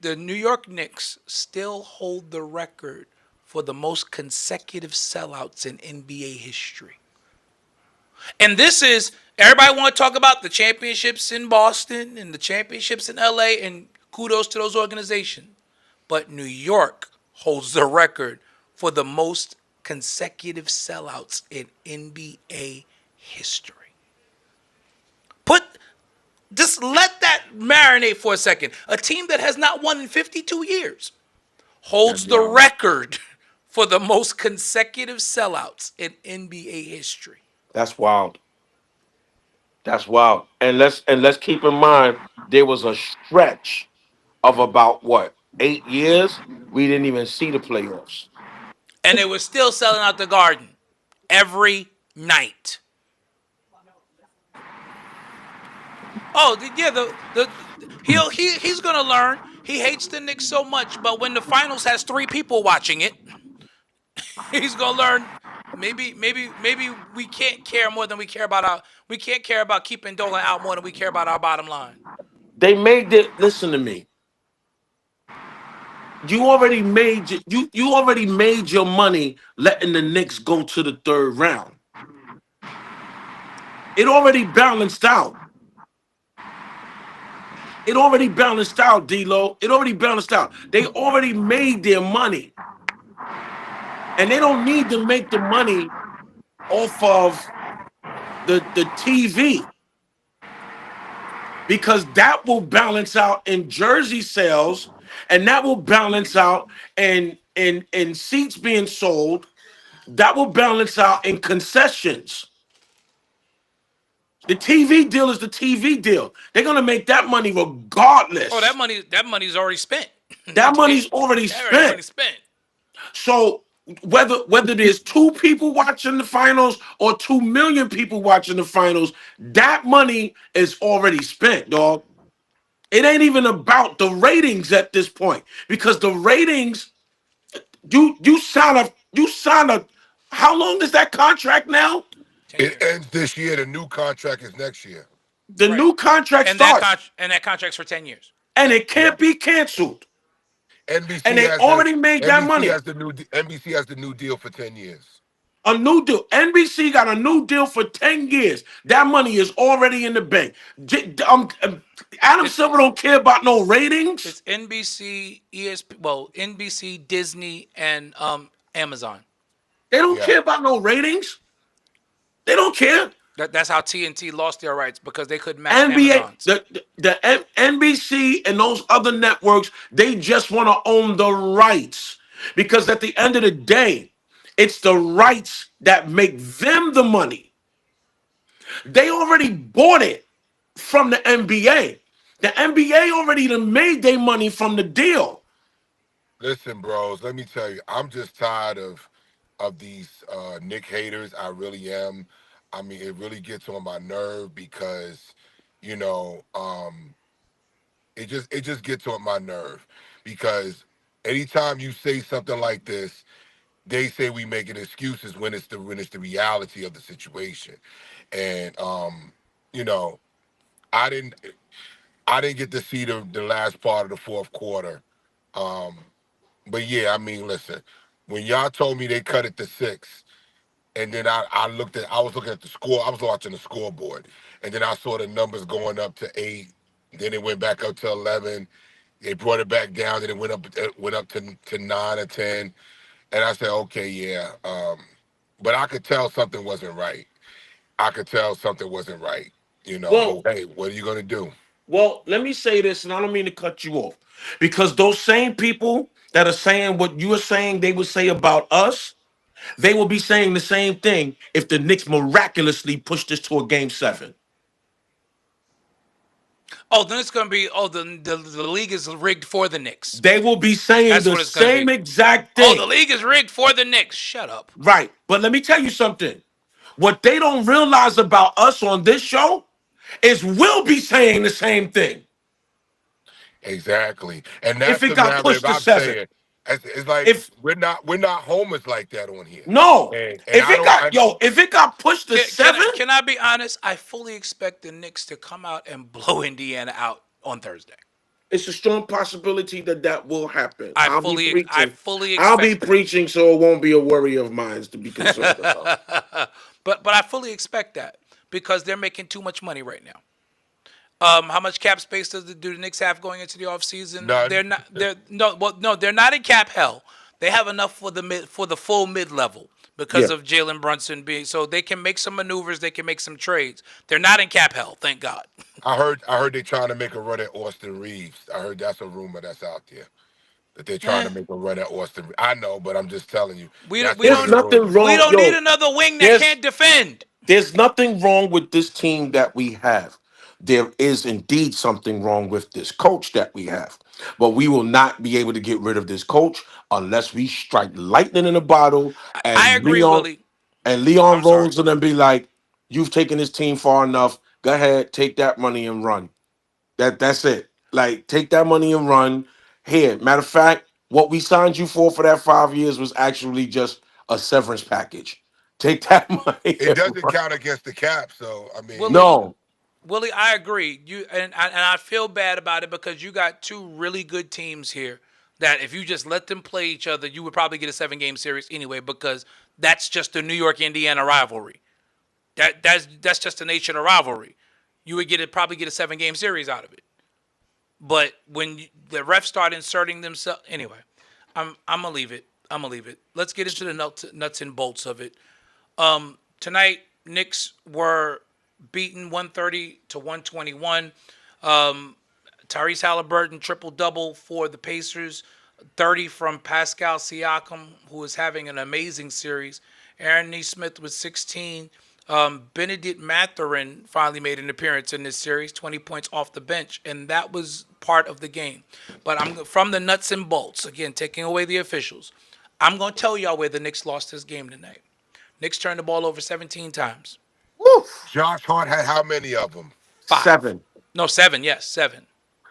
[SPEAKER 3] The New York Knicks still hold the record for the most consecutive sellouts in NBA history. And this is, everybody want to talk about the championships in Boston and the championships in LA, and kudos to those organizations. But New York holds the record for the most consecutive sellouts in NBA history. Just let that marinate for a second. A team that has not won in 52 years holds the record for the most consecutive sellouts in NBA history.
[SPEAKER 4] That's wild. That's wild. And let's keep in mind there was a stretch of about 8 years we didn't even see the playoffs.
[SPEAKER 3] And they were still selling out the Garden every night. Oh, yeah, he's gonna learn. He hates the Knicks so much, but when the finals has 3 people watching it, he's gonna learn. Maybe we can't care more than we care about we can't care about keeping Dolan out more than we care about our bottom line.
[SPEAKER 4] They made it. Listen to me. You already made your money letting the Knicks go to the third round. It already balanced out. It already balanced out, D-Lo. It already balanced out. They already made their money. And they don't need to make the money off of the TV. Because that will balance out in jersey sales, and that will balance out in seats being sold. That will balance out in concessions. The TV deal is the TV deal. They're gonna make that money regardless.
[SPEAKER 3] Oh, that money's already spent.
[SPEAKER 4] That money's already spent. So whether there's 2 people watching the finals or 2 million people watching the finals, that money is already spent, dog. It ain't even about the ratings at this point because the ratings you sign a how long is that contract now?
[SPEAKER 3] 10 years.
[SPEAKER 5] It ends this year. The new contract is next year.
[SPEAKER 4] The
[SPEAKER 3] Right.
[SPEAKER 4] new contract
[SPEAKER 3] And that
[SPEAKER 4] starts
[SPEAKER 3] contract's for 10 years.
[SPEAKER 4] and it
[SPEAKER 5] Yeah.
[SPEAKER 4] can't be canceled. And
[SPEAKER 5] NBC
[SPEAKER 4] they
[SPEAKER 5] has the
[SPEAKER 4] already made that
[SPEAKER 5] NBC
[SPEAKER 4] money.
[SPEAKER 5] has the new NBC has the new deal for 10 years.
[SPEAKER 4] A new deal. NBC got a new deal for 10 years. That money is already in the bank. Adam
[SPEAKER 3] It's
[SPEAKER 4] Silver don't care about no ratings.
[SPEAKER 3] it's NBC, well, NBC, Disney, and Amazon.
[SPEAKER 4] They don't
[SPEAKER 5] Yeah.
[SPEAKER 4] care about no ratings. They don't care.
[SPEAKER 3] That's how TNT lost their rights because they couldn't match
[SPEAKER 4] NBA,
[SPEAKER 3] Amazon's.
[SPEAKER 4] the NBC and those other networks, they just want to own the rights because at the end of the day, it's the rights that make them the money. They already bought it from the NBA. The NBA already done made their money from the deal.
[SPEAKER 5] Listen, bros. Let me tell you, I'm just tired of these Nick haters. I really am. I mean, it really gets on my nerve because, you know, it just gets on my nerve because anytime you say something like this, they say we making excuses when it's the reality of the situation. And you know, I didn't I didn't get to see the last part of the fourth quarter. Um, but yeah, I mean, listen, when y'all told me they cut it to 6, and then I was looking at the score, I was watching the scoreboard, and then I saw the numbers going up to 8, then it went back up to 11. They brought it back down, then it went up to 9 or 10, and I said, okay, yeah. But I could tell something wasn't right. I could tell something wasn't right,
[SPEAKER 4] Well,
[SPEAKER 5] but hey, what are you gonna do?
[SPEAKER 4] let me say this, and I don't mean to cut you off, because those same people that are saying what you are saying, they would say about us. They will be saying the same thing if the Knicks miraculously pushed this to a game 7.
[SPEAKER 3] Oh, then it's going to be, the league is rigged for the Knicks.
[SPEAKER 4] They will be saying
[SPEAKER 3] That's
[SPEAKER 4] the
[SPEAKER 3] what it's going to
[SPEAKER 4] same
[SPEAKER 3] be.
[SPEAKER 4] exact
[SPEAKER 3] Oh, the
[SPEAKER 4] thing.
[SPEAKER 3] league is rigged for the Knicks. Shut up.
[SPEAKER 4] Right. But let me tell you something. What they don't realize about us on this show is we'll be saying the same thing
[SPEAKER 5] Exactly, and
[SPEAKER 4] if
[SPEAKER 5] that's
[SPEAKER 4] it
[SPEAKER 5] the
[SPEAKER 4] got
[SPEAKER 5] narrative
[SPEAKER 4] pushed to
[SPEAKER 5] I'm
[SPEAKER 4] 7.
[SPEAKER 5] saying. It's like
[SPEAKER 4] If
[SPEAKER 5] we're not homers like that on here,
[SPEAKER 4] no,
[SPEAKER 5] and
[SPEAKER 4] if
[SPEAKER 5] I
[SPEAKER 4] it
[SPEAKER 5] don't.
[SPEAKER 4] got if it got pushed to
[SPEAKER 3] Can, can,
[SPEAKER 4] 7,
[SPEAKER 3] I, can I be honest? I fully expect the Knicks to come out and blow Indiana out on Thursday.
[SPEAKER 4] it's a strong possibility that that will happen.
[SPEAKER 3] I
[SPEAKER 4] I'll be
[SPEAKER 3] fully, I
[SPEAKER 4] preaching.
[SPEAKER 3] fully
[SPEAKER 4] I'll be
[SPEAKER 3] expect that.
[SPEAKER 4] preaching, so it won't be a worry of mine to be concerned about.
[SPEAKER 3] But I fully expect that because they're making too much money right now. How much cap space do the Knicks have going into the offseason?
[SPEAKER 5] None.
[SPEAKER 3] They're not. They're no. Well, no, they're not in cap hell. They have enough for the full mid level
[SPEAKER 4] Yeah.
[SPEAKER 3] because of Jalen Brunson being. So they can make some maneuvers. They can make some trades. They're not in cap hell. Thank God.
[SPEAKER 5] I heard they're trying to make a run at Austin Reeves. I heard that's a rumor that's out there that they're trying
[SPEAKER 3] Eh,
[SPEAKER 5] to make a run at Austin. I know, but I'm just telling you
[SPEAKER 3] we don't.
[SPEAKER 5] that's
[SPEAKER 3] We
[SPEAKER 5] one of
[SPEAKER 4] There's
[SPEAKER 5] the
[SPEAKER 3] don't.
[SPEAKER 4] nothing
[SPEAKER 5] rumors.
[SPEAKER 3] We
[SPEAKER 4] wrong,
[SPEAKER 3] don't need
[SPEAKER 4] yo.
[SPEAKER 3] another wing that
[SPEAKER 4] There's
[SPEAKER 3] can't defend.
[SPEAKER 4] There's nothing wrong with this team that we have. There is indeed something wrong with this coach that we have. But we will not be able to get rid of this coach unless we strike lightning in a bottle
[SPEAKER 3] I
[SPEAKER 4] and
[SPEAKER 3] agree,
[SPEAKER 4] Leon
[SPEAKER 3] Willie.
[SPEAKER 4] and Leon
[SPEAKER 3] I'm sorry.
[SPEAKER 4] Rose and then be like, you've taken this team far enough. Go ahead, take that money and run. That's it. Like, take that money and run. Here, matter of fact, what we signed you for that 5 years was actually just a severance package. Take that money
[SPEAKER 5] It
[SPEAKER 4] and
[SPEAKER 5] doesn't
[SPEAKER 4] run.
[SPEAKER 5] count against the cap, so I mean,
[SPEAKER 3] Willie,
[SPEAKER 4] No.
[SPEAKER 3] Willie, I agree. And I feel bad about it because you got two really good teams here that if you just let them play each other, you would probably get a 7 game series anyway because that's just the New York Indiana rivalry. That's just the nature of rivalry. You would probably get a 7 game series out of it. But when the refs start inserting themselves, anyway, I'm gonna leave it. I'm gonna leave it. Let's get into the nuts and bolts of it. Tonight, Knicks were beaten 130 to 121. Tyrese Halliburton triple double for the Pacers, 30 from Pascal Siakam, who is having an amazing series. Aaron Nesmith with 16. Benedict Mathurin finally made an appearance in this series, 20 points off the bench, and that was part of the game. But I'm from the nuts and bolts, again, taking away the officials. I'm going to tell y'all where the Knicks lost this game tonight. Knicks turned the ball over 17 times.
[SPEAKER 4] Woo.
[SPEAKER 5] Josh Hart had how many of them?
[SPEAKER 3] 5.
[SPEAKER 4] 7.
[SPEAKER 3] No, 7. Yes, 7.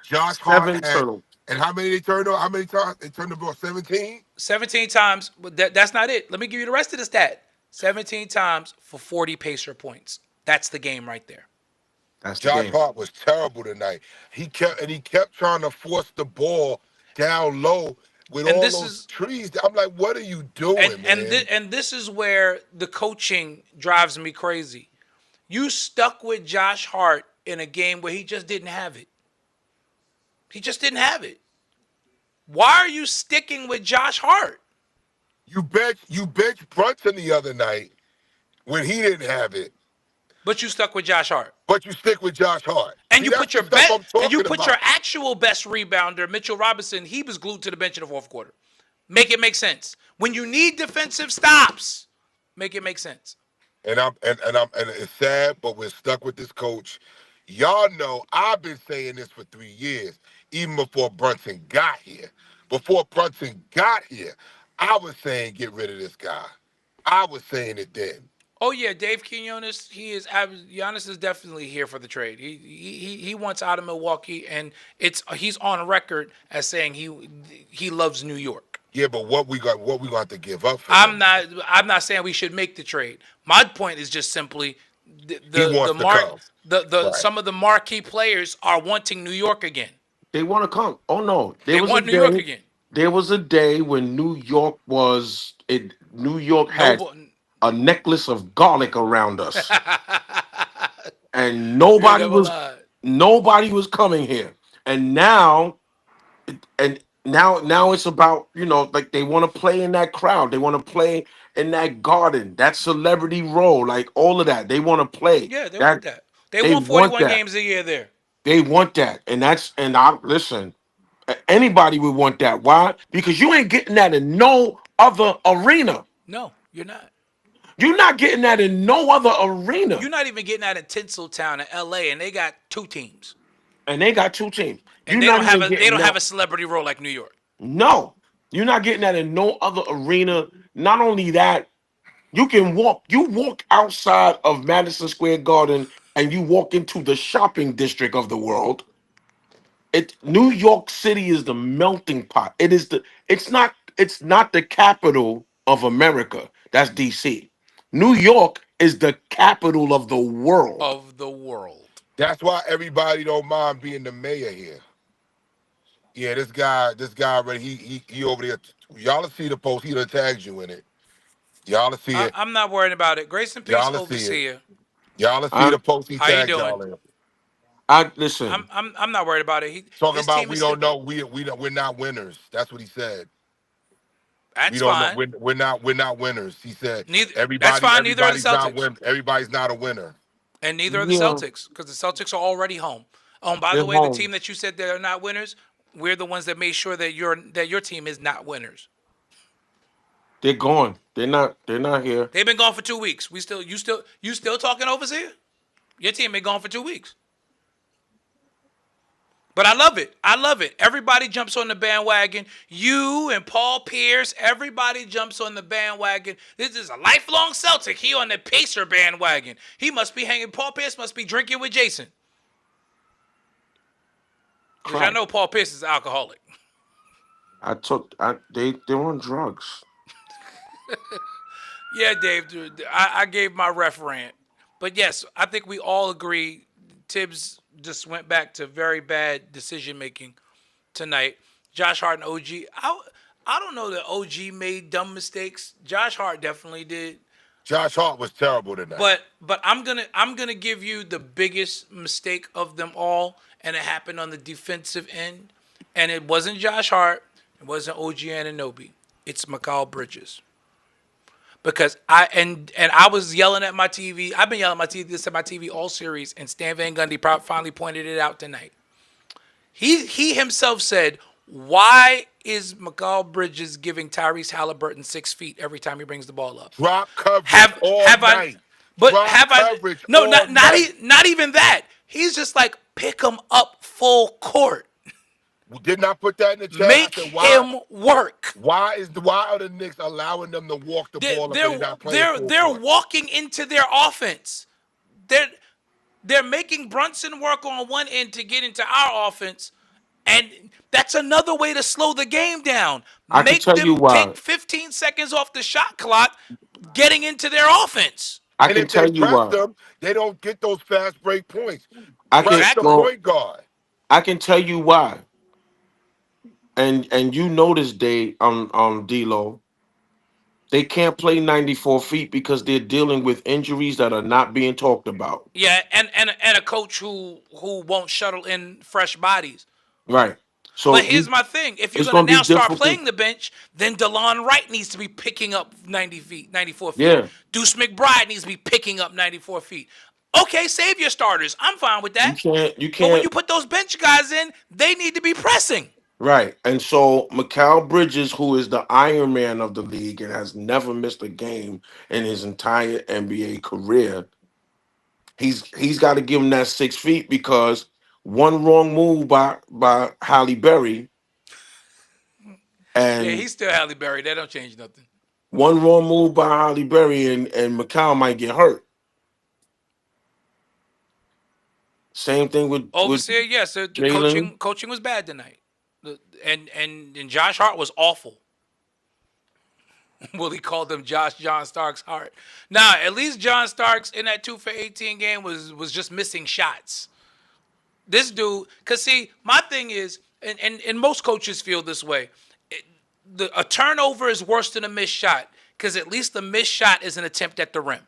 [SPEAKER 5] Josh Hart
[SPEAKER 4] 7
[SPEAKER 5] had,
[SPEAKER 4] turnovers.
[SPEAKER 5] and how many they turned over? How many times they turned the ball? 17.
[SPEAKER 3] 17 times, but that's not it. Let me give you the rest of the stat. 17 times for 40 Pacer points. That's the game right there.
[SPEAKER 4] That's the
[SPEAKER 5] Josh
[SPEAKER 4] game.
[SPEAKER 5] Hart was terrible tonight. He kept trying to force the ball down low with
[SPEAKER 3] And
[SPEAKER 5] all
[SPEAKER 3] this
[SPEAKER 5] those
[SPEAKER 3] is
[SPEAKER 5] trees. I'm like, what are you doing, man?
[SPEAKER 3] and this is where the coaching drives me crazy. You stuck with Josh Hart in a game where he just didn't have it. He just didn't have it. Why are you sticking with Josh Hart?
[SPEAKER 5] You bench Brunson the other night when he didn't have it,
[SPEAKER 3] But you stuck with Josh Hart.
[SPEAKER 5] but you stick with Josh Hart.
[SPEAKER 3] And
[SPEAKER 5] See,
[SPEAKER 3] you
[SPEAKER 5] that's
[SPEAKER 3] put your
[SPEAKER 5] the stuff I'm
[SPEAKER 3] and you
[SPEAKER 5] talking
[SPEAKER 3] put your
[SPEAKER 5] about.
[SPEAKER 3] actual best rebounder, Mitchell Robinson, he was glued to the bench in the fourth quarter. Make it make sense. When you need defensive stops, make it make sense.
[SPEAKER 5] And it's sad, but we're stuck with this coach. Y'all know I've been saying this for 3 years, even before Brunson got here. Before Brunson got here, I was saying get rid of this guy. I was saying it then.
[SPEAKER 3] Oh yeah, Dave Quinones, Giannis is definitely here for the trade. He wants out of Milwaukee, and he's on record as saying he loves New York.
[SPEAKER 5] Yeah, but what we gonna have to give up for
[SPEAKER 3] I'm
[SPEAKER 5] him?
[SPEAKER 3] not saying we should make the trade. My point is just simply
[SPEAKER 5] He wants to come.
[SPEAKER 3] the
[SPEAKER 5] Right.
[SPEAKER 3] some of the marquee players are wanting New York again.
[SPEAKER 4] They want to come. Oh no,
[SPEAKER 3] They want New York again.
[SPEAKER 4] There was a day when New York New York had
[SPEAKER 3] No,
[SPEAKER 4] a necklace of garlic around us, and
[SPEAKER 3] you
[SPEAKER 4] nobody
[SPEAKER 3] never
[SPEAKER 4] was
[SPEAKER 3] lied.
[SPEAKER 4] coming here. And now it's about, like, they want to play in that crowd. They want to play in that garden, that celebrity role, like all of that. They want to play.
[SPEAKER 3] Yeah, they want that. They
[SPEAKER 4] They
[SPEAKER 3] won
[SPEAKER 4] want
[SPEAKER 3] 41
[SPEAKER 4] that.
[SPEAKER 3] games a year there.
[SPEAKER 4] They want that. And I listen, anybody would want that. Why? Because you ain't getting that in no other arena.
[SPEAKER 3] No, you're not.
[SPEAKER 4] You're not getting that in no other arena.
[SPEAKER 3] You're not even getting that in Tinseltown in L.A. and they got 2 teams,
[SPEAKER 4] And they got 2 teams.
[SPEAKER 3] and
[SPEAKER 4] You're
[SPEAKER 3] they
[SPEAKER 4] not
[SPEAKER 3] don't have
[SPEAKER 4] even
[SPEAKER 3] a they
[SPEAKER 4] getting
[SPEAKER 3] don't have
[SPEAKER 4] that.
[SPEAKER 3] a celebrity role like New York.
[SPEAKER 4] No, you're not getting that in no other arena. Not only that, you walk outside of Madison Square Garden and you walk into the shopping district of the world. New York City is the melting pot. It's not the capital of America. That's DC. New York is the capital of the world.
[SPEAKER 3] Of the world.
[SPEAKER 5] That's why everybody don't mind being the mayor here. Yeah, this guy already he over there. Y'all will see the post. He done tags you in it. Y'all will see it.
[SPEAKER 3] I'm not worried about it. Grace and peace,
[SPEAKER 5] Y'all will see it.
[SPEAKER 3] overseer.
[SPEAKER 5] Y'all will see
[SPEAKER 4] I
[SPEAKER 5] the post he
[SPEAKER 3] How you
[SPEAKER 5] tagged
[SPEAKER 3] doing?
[SPEAKER 5] y'all in.
[SPEAKER 4] Listen.
[SPEAKER 3] I'm not worried about it.
[SPEAKER 5] Talking
[SPEAKER 3] His
[SPEAKER 5] about
[SPEAKER 3] team
[SPEAKER 5] we
[SPEAKER 3] is
[SPEAKER 5] don't
[SPEAKER 3] still,
[SPEAKER 5] know we're not winners. That's what he said. We
[SPEAKER 3] That's
[SPEAKER 5] don't know
[SPEAKER 3] fine.
[SPEAKER 5] we're not winners. He said
[SPEAKER 3] That's fine. Neither are the
[SPEAKER 5] everybody's not
[SPEAKER 3] Celtics,
[SPEAKER 5] everybody's not a winner.
[SPEAKER 3] and neither are the
[SPEAKER 4] Yeah,
[SPEAKER 3] Celtics, because the Celtics are already home. By the
[SPEAKER 4] they're
[SPEAKER 3] way, the
[SPEAKER 4] home.
[SPEAKER 3] team that you said they're not winners, we're the ones that made sure that your team is not winners.
[SPEAKER 4] They're gone. They're not here.
[SPEAKER 3] They've been gone for 2 weeks. You still talking overseer? Your team been gone for 2 weeks. But I love it. I love it. Everybody jumps on the bandwagon. You and Paul Pierce, everybody jumps on the bandwagon. This is a lifelong Celtic. He on the Pacer bandwagon. He must be hanging. Paul Pierce must be drinking with Jason. Because I
[SPEAKER 4] Crack.
[SPEAKER 3] know Paul Pierce is an alcoholic.
[SPEAKER 4] They're on drugs.
[SPEAKER 3] Yeah, Dave, dude, I gave my ref rant. But yes, I think we all agree Tibbs just went back to very bad decision making tonight. Josh Hart and OG. I don't know that OG made dumb mistakes. Josh Hart definitely did.
[SPEAKER 5] Josh Hart was terrible tonight.
[SPEAKER 3] But I'm gonna give you the biggest mistake of them all, and it happened on the defensive end. And it wasn't Josh Hart, it wasn't OG Anunoby. It's Mikal Bridges. Because I was yelling at my TV. I've been yelling at my TV all series, and Stan Van Gundy finally pointed it out tonight. He himself said, "Why is Mikal Bridges giving Tyrese Halliburton 6 feet every time he brings the ball up?"
[SPEAKER 5] Drop coverage
[SPEAKER 3] Have
[SPEAKER 5] all
[SPEAKER 3] have
[SPEAKER 5] night.
[SPEAKER 3] I? But
[SPEAKER 5] Drop
[SPEAKER 3] have I?
[SPEAKER 5] coverage
[SPEAKER 3] No,
[SPEAKER 5] all
[SPEAKER 3] not
[SPEAKER 5] night.
[SPEAKER 3] not even that. He's just like, pick him up full court,
[SPEAKER 5] We did not put that in the chat.
[SPEAKER 3] make
[SPEAKER 5] I said,
[SPEAKER 3] him work.
[SPEAKER 5] why are the Knicks allowing them to walk the ball if they're not playing full
[SPEAKER 3] They're
[SPEAKER 5] court?
[SPEAKER 3] walking into their offense. They're making Brunson work on one end to get into our offense, And that's another way to slow the game down.
[SPEAKER 4] I can
[SPEAKER 3] Make
[SPEAKER 4] tell you
[SPEAKER 3] them
[SPEAKER 4] why.
[SPEAKER 3] take 15 seconds off the shot clock getting into their offense.
[SPEAKER 4] I
[SPEAKER 5] And
[SPEAKER 4] can
[SPEAKER 5] if they
[SPEAKER 4] tell you
[SPEAKER 5] press
[SPEAKER 4] why.
[SPEAKER 5] them, they don't get those fast break points.
[SPEAKER 4] I can
[SPEAKER 5] Press the
[SPEAKER 3] Exactly.
[SPEAKER 4] well,
[SPEAKER 5] point guard.
[SPEAKER 4] I can tell you why. And you notice they D'Lo, they can't play 94 feet because they're dealing with injuries that are not being talked about.
[SPEAKER 3] Yeah, and a coach who won't shuttle in fresh bodies.
[SPEAKER 4] Right. So
[SPEAKER 3] But here's my thing. If you're
[SPEAKER 4] it's
[SPEAKER 3] going to
[SPEAKER 4] gonna be
[SPEAKER 3] now start
[SPEAKER 4] difficult.
[SPEAKER 3] playing the bench, then DeLon Wright needs to be picking up 90 feet, 94 feet.
[SPEAKER 4] Yeah.
[SPEAKER 3] Deuce McBride needs to be picking up 94 feet. Okay, save your starters. I'm fine with
[SPEAKER 4] You
[SPEAKER 3] that.
[SPEAKER 4] can't you
[SPEAKER 3] But when
[SPEAKER 4] can't
[SPEAKER 3] you put those bench guys in, they need to be pressing.
[SPEAKER 4] right. And so Mikal Bridges, who is the Iron Man of the league and has never missed a game in his entire NBA career, he's got to give him that 6 feet because one wrong move by Halle Berry
[SPEAKER 3] Yeah,
[SPEAKER 4] and
[SPEAKER 3] he's still Halle Berry. That don't change nothing.
[SPEAKER 4] one wrong move by Halle Berry and Mikal might get hurt. Same thing with
[SPEAKER 3] Overseer, yes, the
[SPEAKER 4] Jalen.
[SPEAKER 3] coaching was bad tonight. And Josh Hart was awful. Well, he called him John Starks Hart. Now, at least John Starks in that 2 for 18 game was just missing shots. This dude, because see, my thing is, and most coaches feel this way, a turnover is worse than a missed shot because at least the missed shot is an attempt at the rim.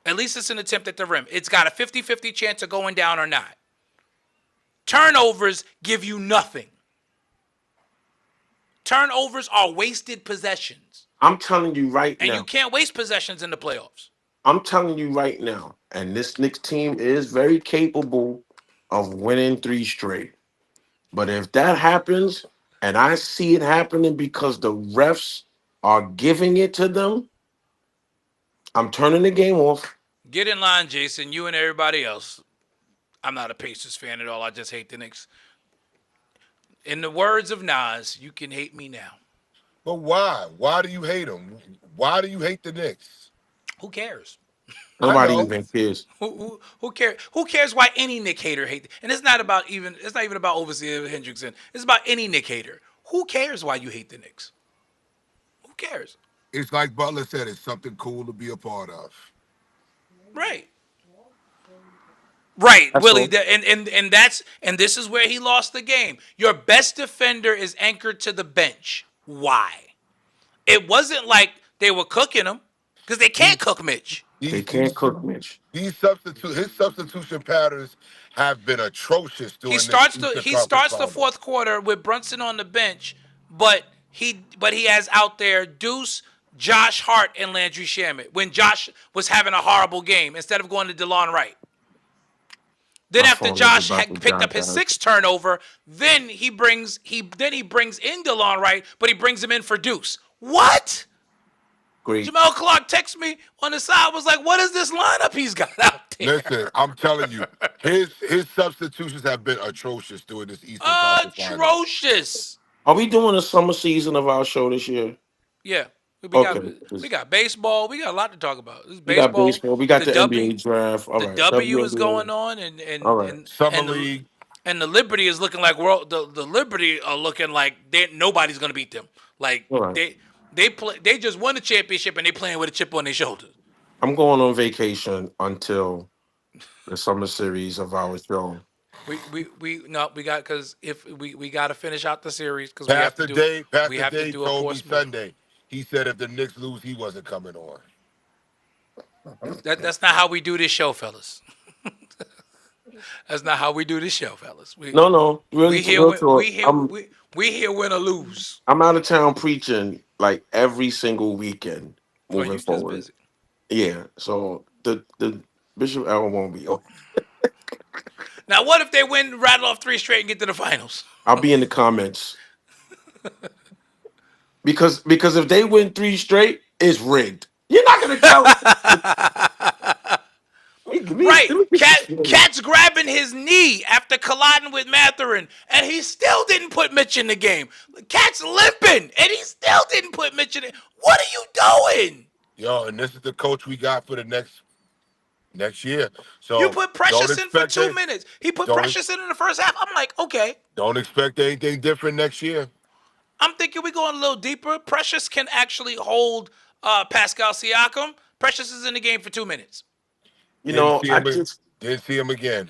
[SPEAKER 3] At least it's an attempt at the rim. It's got a 50-50 chance of going down or not. Turnovers give you nothing. Turnovers are wasted possessions.
[SPEAKER 4] I'm telling you right
[SPEAKER 3] And
[SPEAKER 4] now.
[SPEAKER 3] you can't waste possessions in the playoffs.
[SPEAKER 4] I'm telling you right now. And this Knicks team is very capable of winning 3 straight. But if that happens, and I see it happening because the refs are giving it to them, I'm turning the game off.
[SPEAKER 3] Get in line, Jason, you and everybody else. I'm not a Pacers fan at all. I just hate the Knicks. In the words of Nas, you can hate me now.
[SPEAKER 5] But why? Why do you hate them? Why do you hate the Knicks?
[SPEAKER 3] Who cares?
[SPEAKER 4] Nobody
[SPEAKER 5] know.
[SPEAKER 4] even cares.
[SPEAKER 3] Who cares? Who cares why any Nick hater hate? And it's not even about Overseer Hendrickson. It's about any Nick hater. Who cares why you hate the Knicks? Who cares?
[SPEAKER 5] It's like Butler said, it's something cool to be a part of.
[SPEAKER 3] Right. Right,
[SPEAKER 4] That's
[SPEAKER 3] Willie,
[SPEAKER 4] all.
[SPEAKER 3] and this is where he lost the game. Your best defender is anchored to the bench. Why? It wasn't like they were cooking him because they can't cook Mitch.
[SPEAKER 4] They can't cook Mitch.
[SPEAKER 5] His substitution patterns have been atrocious during
[SPEAKER 3] He
[SPEAKER 5] this
[SPEAKER 3] starts
[SPEAKER 5] Eastern
[SPEAKER 3] the
[SPEAKER 5] Conference Finals.
[SPEAKER 3] fourth quarter with Brunson on the bench, but he has out there Deuce, Josh Hart, and Landry Shamet when Josh was having a horrible game instead of going to DeLon Wright. Then
[SPEAKER 4] My
[SPEAKER 3] after
[SPEAKER 4] phone is
[SPEAKER 3] Josh
[SPEAKER 4] about
[SPEAKER 3] had
[SPEAKER 4] to
[SPEAKER 3] picked
[SPEAKER 4] die
[SPEAKER 3] up his
[SPEAKER 4] down.
[SPEAKER 3] 6th turnover, then he brings in DeLon Wright, but he brings him in for Deuce. What?
[SPEAKER 4] Great.
[SPEAKER 3] Jamal Clark texted me on the side, was like, what is this lineup he's got out there?
[SPEAKER 5] Listen, I'm telling you, his substitutions have been atrocious during this Eastern Conference Finals.
[SPEAKER 3] Atrocious.
[SPEAKER 4] Are we doing a summer season of our show this year?
[SPEAKER 3] Yeah.
[SPEAKER 4] Okay.
[SPEAKER 3] We got baseball. We got a lot to talk about. This
[SPEAKER 4] We got baseball. We got the
[SPEAKER 3] W,
[SPEAKER 4] NBA draft. All
[SPEAKER 3] the
[SPEAKER 4] right.
[SPEAKER 3] W is
[SPEAKER 4] WNBA.
[SPEAKER 3] going on,
[SPEAKER 4] All right.
[SPEAKER 5] Summer
[SPEAKER 3] and
[SPEAKER 5] League.
[SPEAKER 3] and the Liberty is looking like the Liberty are looking like nobody's gonna beat them. Like
[SPEAKER 4] All right.
[SPEAKER 3] they just won the championship and they playing with a chip on their shoulder.
[SPEAKER 4] I'm going on vacation until the summer series of our show.
[SPEAKER 3] We got because if we got to finish out the series because we have
[SPEAKER 5] Pastor
[SPEAKER 3] to do
[SPEAKER 5] Dave,
[SPEAKER 3] we
[SPEAKER 5] Pastor
[SPEAKER 3] have to
[SPEAKER 5] Dave
[SPEAKER 3] do a
[SPEAKER 5] told me
[SPEAKER 3] Portsmouth.
[SPEAKER 5] Sunday. He said if the Knicks lose, he wasn't coming on.
[SPEAKER 3] That's not how we do this show, fellas. That's not how we do this show, fellas.
[SPEAKER 4] No. Really,
[SPEAKER 3] We here
[SPEAKER 4] real
[SPEAKER 3] win,
[SPEAKER 4] talk.
[SPEAKER 3] we here win or lose.
[SPEAKER 4] I'm out of town preaching like every single weekend
[SPEAKER 3] Oh,
[SPEAKER 4] moving
[SPEAKER 3] you just
[SPEAKER 4] forward.
[SPEAKER 3] busy.
[SPEAKER 4] Yeah. So the Bishop L won't be on.
[SPEAKER 3] Now, what if they rattle off 3 straight and get to the finals?
[SPEAKER 4] I'll be in the comments. Because if they win 3 straight, it's rigged. You're not gonna tell.
[SPEAKER 3] Right. Cat's grabbing his knee after colliding with Matherin, and he still didn't put Mitch in the game. Cat's limping, and he still didn't put Mitch in it. What are you doing?
[SPEAKER 5] Yo, and this is the coach we got for the next next year.
[SPEAKER 3] You
[SPEAKER 5] So
[SPEAKER 3] put
[SPEAKER 5] don't
[SPEAKER 3] Precious in for
[SPEAKER 5] expect
[SPEAKER 3] 2
[SPEAKER 5] it.
[SPEAKER 3] minutes. He put
[SPEAKER 5] Don't
[SPEAKER 3] Precious in the first half. I'm like, okay.
[SPEAKER 5] don't expect anything different next year.
[SPEAKER 3] I'm thinking we going a little deeper. Precious can actually hold Pascal Siakam. Precious is in the game for 2 minutes.
[SPEAKER 4] You
[SPEAKER 5] Didn't
[SPEAKER 4] know,
[SPEAKER 5] see him. Didn't see him again.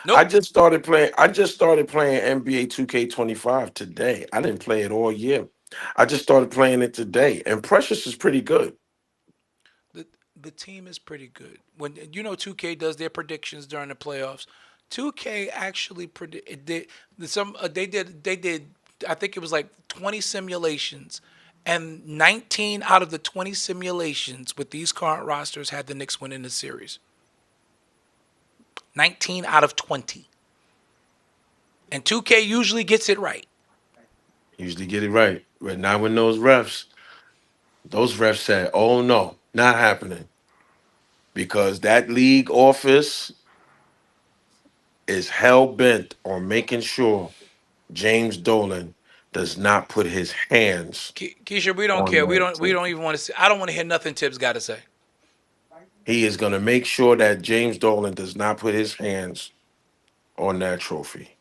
[SPEAKER 3] Nope.
[SPEAKER 4] I just started playing NBA 2K25 today. I didn't play it all year. I just started playing it today, and Precious is pretty good.
[SPEAKER 3] The the team is pretty good. When 2K does their predictions during the playoffs, 2K actually predict they did I think it was like 20 simulations, and 19 out of the 20 simulations with these current rosters had the Knicks winning the series. 19 out of 20. And 2K usually gets it right.
[SPEAKER 4] Usually get it right, but not when those refs said, "Oh no, not happening," because that league office is hell bent on making sure James Dolan does not put his hands
[SPEAKER 3] Keisha, we don't
[SPEAKER 4] on
[SPEAKER 3] care. We
[SPEAKER 4] that
[SPEAKER 3] don't we
[SPEAKER 4] trophy.
[SPEAKER 3] don't even want to see. I don't want to hear nothing Tibbs got to say.
[SPEAKER 4] He is going to make sure that James Dolan does not put his hands on that trophy.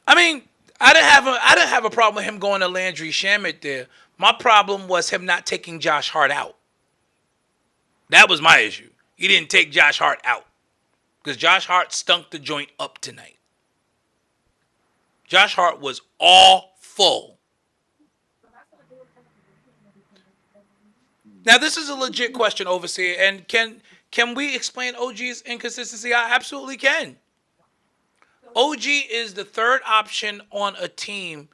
[SPEAKER 3] I mean, I didn't have a problem with him going to Landry Shamet there. My problem was him not taking Josh Hart out. That was my issue. He didn't take Josh Hart out because Josh Hart stunk the joint up tonight. Josh Hart was awful. Now this is a legit question, Overseer, and can we explain OG's inconsistency? I absolutely can. OG is the third option on a team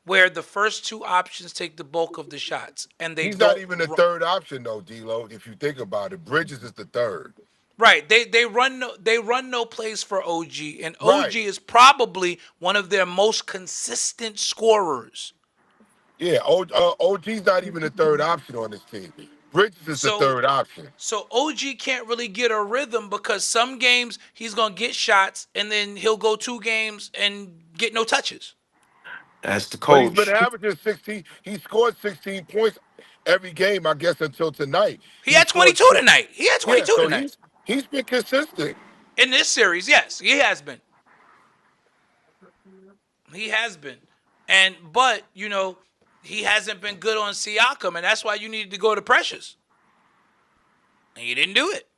[SPEAKER 3] where the first two options take the bulk of the shots, and they
[SPEAKER 5] He's not
[SPEAKER 3] don't.
[SPEAKER 5] even the third option though, D'Lo. If you think about it, Bridges is the third.
[SPEAKER 3] Right. They run no plays for OG, and OG
[SPEAKER 5] Right.
[SPEAKER 3] is probably one of their most consistent scorers.
[SPEAKER 5] Yeah. OG's not even the third option on this team. Bridges is the
[SPEAKER 3] So
[SPEAKER 5] third option.
[SPEAKER 3] so OG can't really get a rhythm because some games he's gonna get shots and then he'll go 2 games and get no touches.
[SPEAKER 4] That's the
[SPEAKER 5] But he's been
[SPEAKER 4] coach.
[SPEAKER 5] averaging 16. He scored 16 points every game, I guess, until tonight.
[SPEAKER 3] He
[SPEAKER 5] He
[SPEAKER 3] had
[SPEAKER 5] scored
[SPEAKER 3] 22
[SPEAKER 5] six.
[SPEAKER 3] tonight. He had
[SPEAKER 5] Yeah,
[SPEAKER 3] 22
[SPEAKER 5] so
[SPEAKER 3] tonight.
[SPEAKER 5] he's been consistent.
[SPEAKER 3] In this series, yes, he has been. He has been. But he hasn't been good on Siakam, and that's why you needed to go to Precious. And you didn't do it.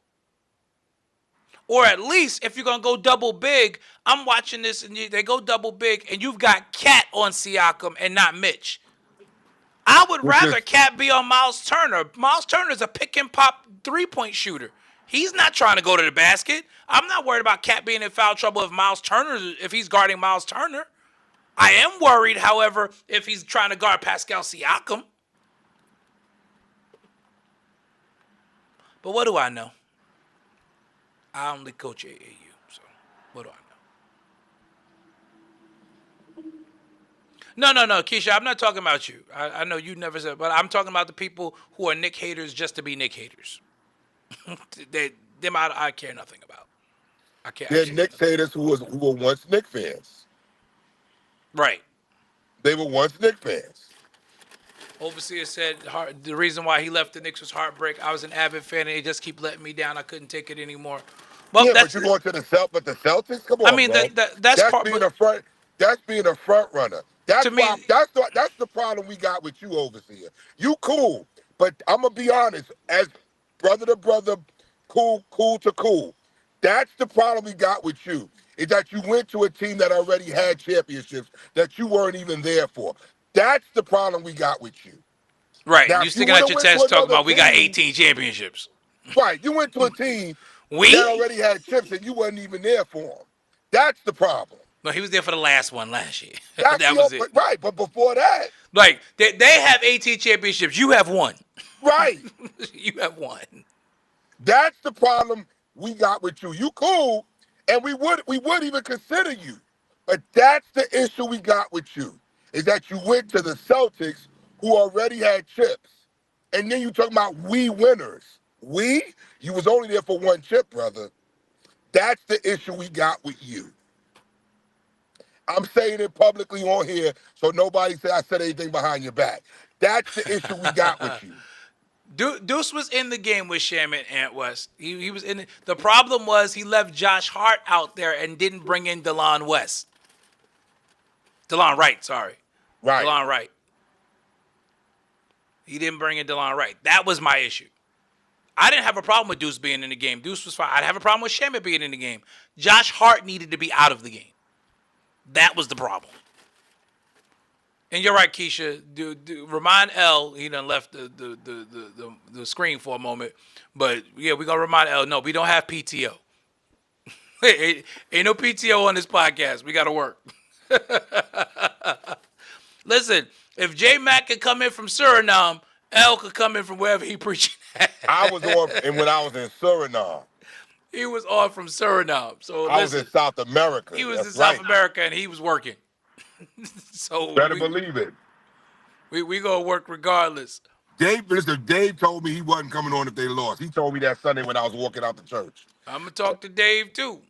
[SPEAKER 3] Or at least if you're gonna go double big, I'm watching this and they go double big, and you've got Cat on Siakam and not Mitch. I would
[SPEAKER 5] Which is
[SPEAKER 3] rather Cat be on Miles Turner. Miles Turner's a pick and pop 3-point shooter. He's not trying to go to the basket. I'm not worried about Cat being in foul trouble if he's guarding Miles Turner. I am worried, however, if he's trying to guard Pascal Siakam. But what do I know? I only coach AAU, so what do I know? No, Keisha, I'm not talking about you. I know you never said, but I'm talking about the people who are Nick haters just to be Nick haters. I care nothing about. I care.
[SPEAKER 5] they're
[SPEAKER 3] Actually,
[SPEAKER 5] Knicks haters who were once Knicks fans.
[SPEAKER 3] right.
[SPEAKER 5] They were once Knicks fans.
[SPEAKER 3] Overseer said the reason why he left the Knicks was heartbreak. I was an avid fan, and they just keep letting me down. I couldn't take it anymore. Well,
[SPEAKER 5] Yeah, but
[SPEAKER 3] that's.
[SPEAKER 5] you're going to the but the Celtics. Come
[SPEAKER 3] I
[SPEAKER 5] on,
[SPEAKER 3] mean,
[SPEAKER 5] bro.
[SPEAKER 3] that's
[SPEAKER 5] That's
[SPEAKER 3] part.
[SPEAKER 5] being
[SPEAKER 3] But
[SPEAKER 5] a front. That's being a front runner.
[SPEAKER 3] to
[SPEAKER 5] That's
[SPEAKER 3] me,
[SPEAKER 5] why. That's the problem we got with you, overseer. You cool, but I'm gonna be honest. As brother to brother, cool to cool. That's the problem we got with you. Is that you went to a team that already had championships that you weren't even there for. That's the problem we got with you.
[SPEAKER 3] right?
[SPEAKER 5] Now,
[SPEAKER 3] You
[SPEAKER 5] if you
[SPEAKER 3] sticking
[SPEAKER 5] would
[SPEAKER 3] out
[SPEAKER 5] have
[SPEAKER 3] your
[SPEAKER 5] went to
[SPEAKER 3] chest talking
[SPEAKER 5] another
[SPEAKER 3] about we got
[SPEAKER 5] team,
[SPEAKER 3] 18 championships.
[SPEAKER 5] right? You went to a team
[SPEAKER 3] We?
[SPEAKER 5] that already had chips and you wasn't even there for them. That's the problem.
[SPEAKER 3] No, he was there for the last one last year.
[SPEAKER 5] That's
[SPEAKER 3] that was it.
[SPEAKER 5] right. But before that,
[SPEAKER 3] Like they have 18 championships. You have one.
[SPEAKER 5] right?
[SPEAKER 3] You have one.
[SPEAKER 5] That's the problem we got with you. You cool, and we would even consider you. But that's the issue we got with you, is that you went to the Celtics who already had chips. And then you talking about we winners. We? You was only there for one chip, brother. That's the issue we got with you. I'm saying it publicly on here so nobody say I said anything behind your back. That's the issue we got with you.
[SPEAKER 3] Deuce was in the game with Sham and Ant West. He was in it. The problem was he left Josh Hart out there and didn't bring in DeLon West. DeLon Wright, sorry.
[SPEAKER 5] Right.
[SPEAKER 3] DeLon Wright. He didn't bring in DeLon Wright. That was my issue. I didn't have a problem with Deuce being in the game. Deuce was fine. I'd have a problem with Shamit being in the game. Josh Hart needed to be out of the game. That was the problem. And you're right, Keisha. Remind L. He done left the screen for a moment, but yeah, we're gonna remind L. No, we don't have PTO. ain't no PTO on this podcast. We gotta work. Listen, if J Mac could come in from Suriname, L could come in from wherever he preaching at.
[SPEAKER 5] I was on, and when I was in Suriname,
[SPEAKER 3] He was on from Suriname. So
[SPEAKER 5] I was in South America.
[SPEAKER 3] He was
[SPEAKER 5] That's
[SPEAKER 3] in South
[SPEAKER 5] right.
[SPEAKER 3] America and he was working. So
[SPEAKER 5] Better believe it.
[SPEAKER 3] We gonna work regardless.
[SPEAKER 5] Dave told me he wasn't coming on if they lost. He told me that Sunday when I was walking out the church.
[SPEAKER 3] I'm gonna talk to Dave too.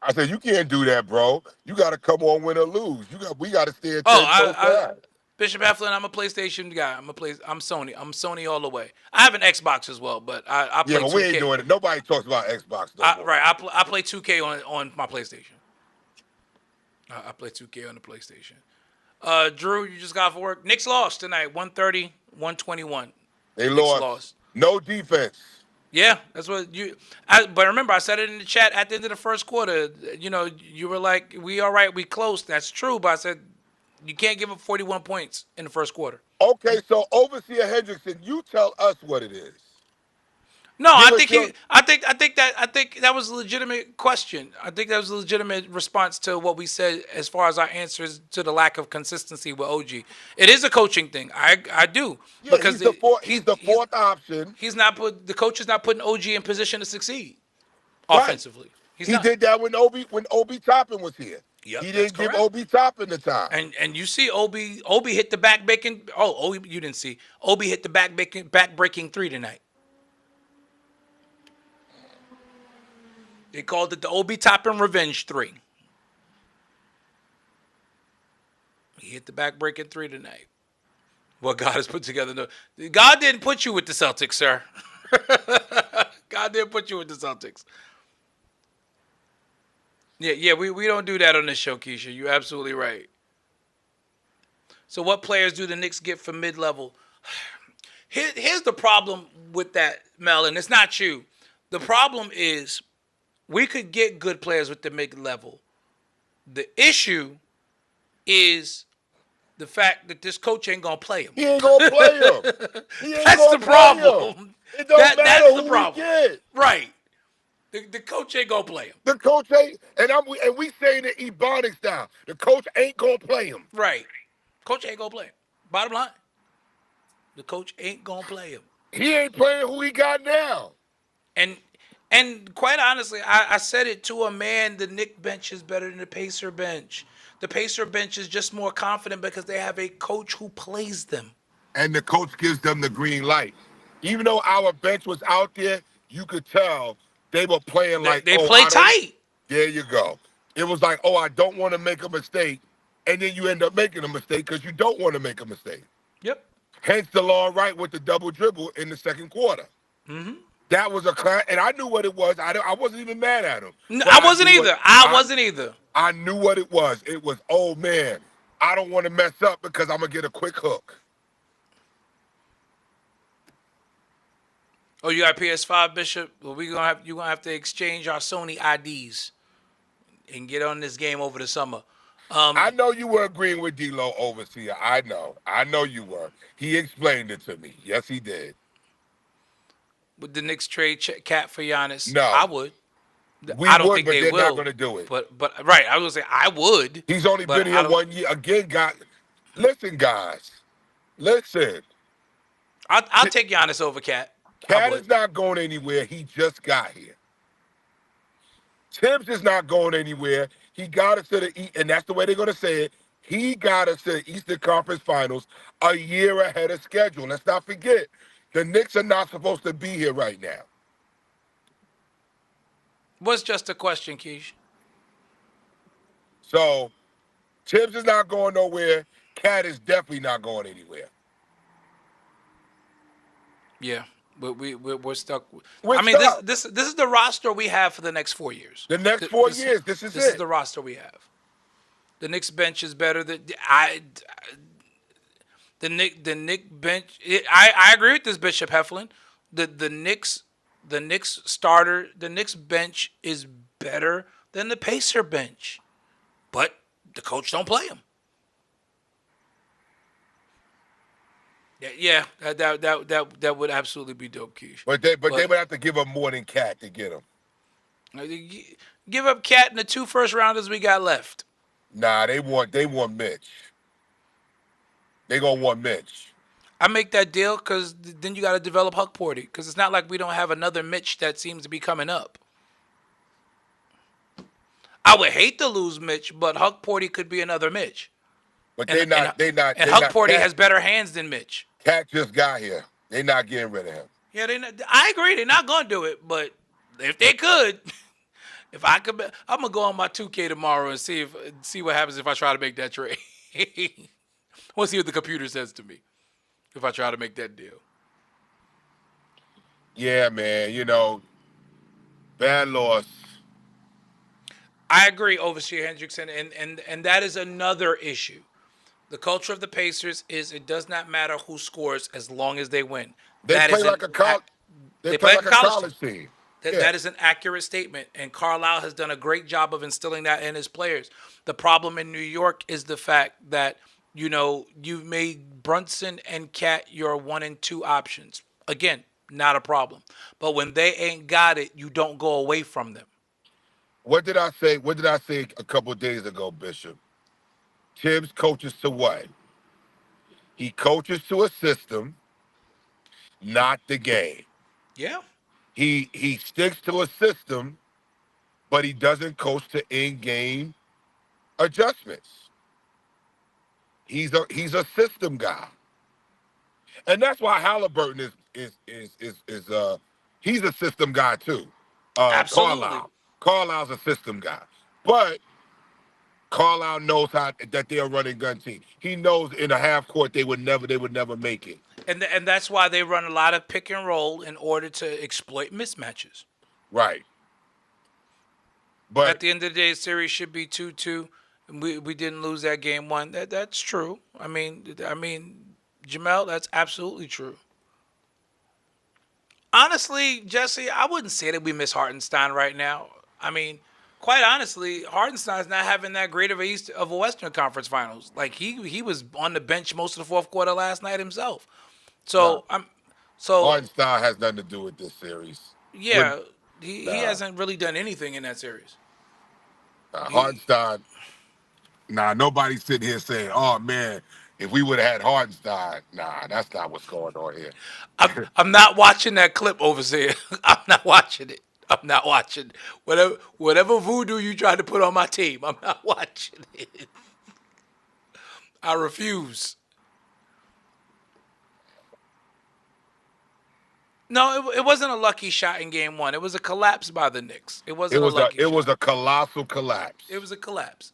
[SPEAKER 5] I said, you can't do that, bro. You got to come on, win or lose. We got to stay at
[SPEAKER 3] Bishop Eflin, I'm a PlayStation guy. I'm Sony. I'm Sony all the way. I have an Xbox as well, but I play 2K.
[SPEAKER 5] Yeah, but we ain't doing it. Nobody talks about Xbox.
[SPEAKER 3] Right. I play 2K on my PlayStation. I play 2K on the PlayStation. Drew, you just got off work. Knicks lost tonight, 130-121.
[SPEAKER 5] They
[SPEAKER 3] Knicks
[SPEAKER 5] lost. No defense.
[SPEAKER 3] Yeah, that's what but remember, I said it in the chat at the end of the first quarter. You know, you were like, we all right, we close. That's true, but I said, you can't give up 41 points in the first quarter.
[SPEAKER 5] Okay, so Overseer Hendrickson, you tell us what it is.
[SPEAKER 3] No, I think that was a legitimate question. I think that was a legitimate response to what we said as far as our answers to the lack of consistency with OG. It is a coaching thing. I do.
[SPEAKER 5] Yeah,
[SPEAKER 3] because
[SPEAKER 5] he's the fourth option.
[SPEAKER 3] The coach is not putting OG in position to succeed offensively.
[SPEAKER 5] He did that when Obi Toppin was here.
[SPEAKER 3] Yep,
[SPEAKER 5] he didn't give
[SPEAKER 3] correct.
[SPEAKER 5] Obi Toppin the time.
[SPEAKER 3] And you see Obi hit the back breaking. Oh, you didn't see. Obi hit the back breaking 3 tonight. They called it the Obi Toppin Revenge 3. He hit the back breaking 3 tonight. What God has put together. No, God didn't put you with the Celtics, sir. God didn't put you with the Celtics. Yeah, we don't do that on this show, Keisha. You're absolutely right. So what players do the Knicks get for mid-level? Here's the problem with that, Mel, and it's not you. The problem is we could get good players with the mid-level. The issue is the fact that this coach ain't going to play him.
[SPEAKER 5] He ain't going to play him.
[SPEAKER 3] That's the problem.
[SPEAKER 5] It don't matter
[SPEAKER 3] that's
[SPEAKER 5] who
[SPEAKER 3] the problem.
[SPEAKER 5] we get.
[SPEAKER 3] Right. The coach ain't going to play him.
[SPEAKER 5] The coach ain't, and we saying it Ebonics style. The coach ain't going to play him.
[SPEAKER 3] Right. Coach ain't going to play him. Bottom line. The coach ain't going to play him.
[SPEAKER 5] He ain't playing who he got now.
[SPEAKER 3] And quite honestly, I said it to a man, the Knicks bench is better than the Pacer bench. The Pacer bench is just more confident because they have a coach who plays them.
[SPEAKER 5] And the coach gives them the green light. Even though our bench was out there, you could tell they were playing like...
[SPEAKER 3] They play tight.
[SPEAKER 5] There you go. It was like, I don't want to make a mistake. And then you end up making a mistake because you don't want to make a mistake.
[SPEAKER 3] Yep.
[SPEAKER 5] Hence DeLon Wright with the double dribble in the second quarter.
[SPEAKER 3] Mm-hmm.
[SPEAKER 5] That was a class, and I knew what it was. I wasn't even mad at him.
[SPEAKER 3] No, I wasn't either. I wasn't either.
[SPEAKER 5] I knew what it was. It was, oh man, I don't want to mess up because I'm gonna get a quick hook.
[SPEAKER 3] Oh, you got PS5, Bishop? Well, you're gonna have to exchange our Sony IDs and get on this game over the summer.
[SPEAKER 5] I know you were agreeing with D-Lo, Overseer. I know you were. He explained it to me. Yes, he did.
[SPEAKER 3] Would the Knicks trade Cat for Giannis?
[SPEAKER 5] No.
[SPEAKER 3] I would.
[SPEAKER 5] I don't think they will. They're not going to do it.
[SPEAKER 3] But right, I was gonna say I would.
[SPEAKER 5] He's only been here 1 year. Again, listen, guys. Listen.
[SPEAKER 3] I'll take Giannis over Cat.
[SPEAKER 5] Cat is not going anywhere. He just got here. Tibbs is not going anywhere. He got us to the and that's the way they're going to say it. He got us to the Eastern Conference Finals a year ahead of schedule. Let's not forget, the Knicks are not supposed to be here right now.
[SPEAKER 3] What's just a question, Keish?
[SPEAKER 5] So, Tibbs is not going nowhere. Cat is definitely not going anywhere.
[SPEAKER 3] Yeah, but we're stuck.
[SPEAKER 5] We're
[SPEAKER 3] I mean, this
[SPEAKER 5] stuck.
[SPEAKER 3] this this is the roster we have for the next 4 years.
[SPEAKER 5] The next
[SPEAKER 3] Th-
[SPEAKER 5] 4 years, this is
[SPEAKER 3] This is
[SPEAKER 5] it.
[SPEAKER 3] the roster we have. The Knicks bench is better than I. The Knicks bench. I agree with this, Bishop Heflin. The Knicks starter, the Knicks bench is better than the Pacer bench, but the coach don't play him. Yeah, that would absolutely be dope, Keish.
[SPEAKER 5] But they would have to give up more than Cat to get him.
[SPEAKER 3] Give up Cat and the 2 first rounders we got left.
[SPEAKER 5] Nah, they want Mitch. They gonna want Mitch.
[SPEAKER 3] I make that deal because then you got to develop Huck Porty because it's not like we don't have another Mitch that seems to be coming up. I would hate to lose Mitch, but Huck Porty could be another Mitch.
[SPEAKER 5] But
[SPEAKER 3] And
[SPEAKER 5] they
[SPEAKER 3] Huck
[SPEAKER 5] not.
[SPEAKER 3] Porty has better hands than Mitch.
[SPEAKER 5] Cat just got here. They not getting rid of him.
[SPEAKER 3] Yeah, I agree. They're not gonna do it, but if they could, if I could, I'm gonna go on my 2K tomorrow and see what happens if I try to make that trade. We'll see what the computer says to me if I try to make that deal.
[SPEAKER 5] Yeah, man. Bad loss.
[SPEAKER 3] I agree, Overseer Hendrickson, and that is another issue. The culture of the Pacers is it does not matter who scores as long as they win.
[SPEAKER 5] They
[SPEAKER 3] That
[SPEAKER 5] play
[SPEAKER 3] is
[SPEAKER 5] like
[SPEAKER 3] an
[SPEAKER 5] a college.
[SPEAKER 3] They
[SPEAKER 5] They
[SPEAKER 3] play
[SPEAKER 5] play
[SPEAKER 3] like
[SPEAKER 5] like
[SPEAKER 3] a
[SPEAKER 5] a
[SPEAKER 3] college
[SPEAKER 5] college team.
[SPEAKER 3] That is an accurate statement, and Carlisle has done a great job of instilling that in his players. The problem in New York is the fact that you've made Brunson and Cat your 1 and 2 options. Again, not a problem, but when they ain't got it, you don't go away from them.
[SPEAKER 5] What did I say? What did I say a couple of days ago, Bishop? Tibbs coaches to what? He coaches to a system, not the game.
[SPEAKER 3] Yeah.
[SPEAKER 5] He sticks to a system, but he doesn't coach to in-game adjustments. He's a system guy, and that's why Halliburton is he's a system guy too.
[SPEAKER 3] Absolutely.
[SPEAKER 5] Carlisle's a system guy, but Carlisle knows that they're a running gun team. He knows in a half court they would never make it.
[SPEAKER 3] And that's why they run a lot of pick and roll in order to exploit mismatches.
[SPEAKER 5] Right.
[SPEAKER 3] At
[SPEAKER 5] But
[SPEAKER 3] the end of the day, the series should be 2-2. And we didn't lose that game 1. That's true. I mean, Jamel, that's absolutely true. Honestly, Jesse, I wouldn't say that we miss Hartenstein right now. I mean, quite honestly, Hartenstein's not having that great of a Western Conference Finals. Like he was on the bench most of the fourth quarter last night himself. So
[SPEAKER 5] Hartenstein has nothing to do with this series.
[SPEAKER 3] yeah, he hasn't really done anything in that series.
[SPEAKER 5] Hartenstein. Nah, nobody's sitting here saying, "Oh man, if we would have had Hartenstein." Nah, that's not what's going on here.
[SPEAKER 3] I'm not watching that clip, Overseer. I'm not watching it. I'm not watching whatever voodoo you try to put on my team. I'm not watching it. I refuse. No, it wasn't a lucky shot in game 1. It was a collapse by the Knicks. It wasn't a lucky shot.
[SPEAKER 5] It was a colossal collapse.
[SPEAKER 3] It was a collapse.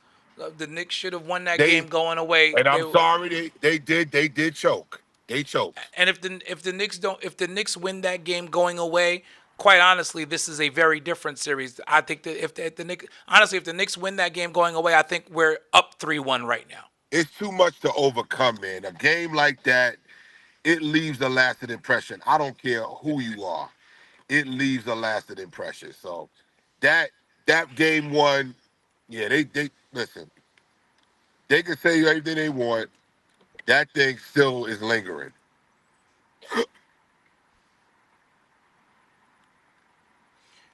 [SPEAKER 3] The Knicks should have won that game going away.
[SPEAKER 5] And I'm sorry, they did choke. They choked.
[SPEAKER 3] And if the Knicks win that game going away, quite honestly, this is a very different series. I think that if the Knicks win that game going away, I think we're up 3-1 right now.
[SPEAKER 5] It's too much to overcome, man. A game like that, it leaves a lasting impression. I don't care who you are. It leaves a lasting impression. So that game 1, yeah, they listen. They can say everything they want. That thing still is lingering.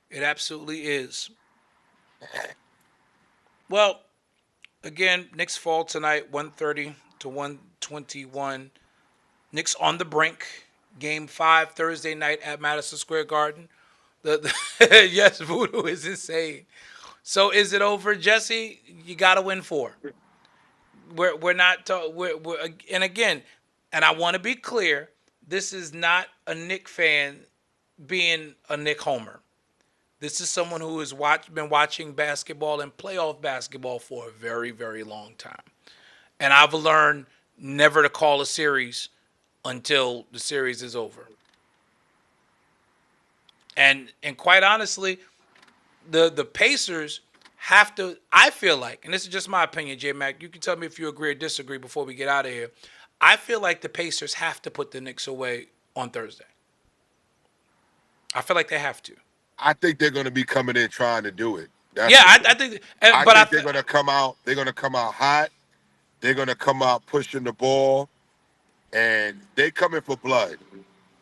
[SPEAKER 3] It absolutely is. Well, again, Knicks fall tonight, 130 to 121. Knicks on the brink. Game 5 Thursday night at Madison Square Garden. Yes, voodoo is insane. So is it over, Jesse? You got to win 4. We're not. And again, and I want to be clear. This is not a Knick fan being a Knick homer. This is someone who has been watching basketball and playoff basketball for a very, very long time. And I've learned never to call a series until the series is over. And quite honestly, the Pacers have to. I feel like, and this is just my opinion, J Mac. You can tell me if you agree or disagree before we get out of here. I feel like the Pacers have to put the Knicks away on Thursday. I feel like they have to.
[SPEAKER 5] I think they're going to be coming in trying to do it. That's
[SPEAKER 3] Yeah,
[SPEAKER 5] the
[SPEAKER 3] I
[SPEAKER 5] thing.
[SPEAKER 3] think.
[SPEAKER 5] I
[SPEAKER 3] But
[SPEAKER 5] think they're going to come out. They're going to come out hot. They're going to come out pushing the ball, and they coming for blood.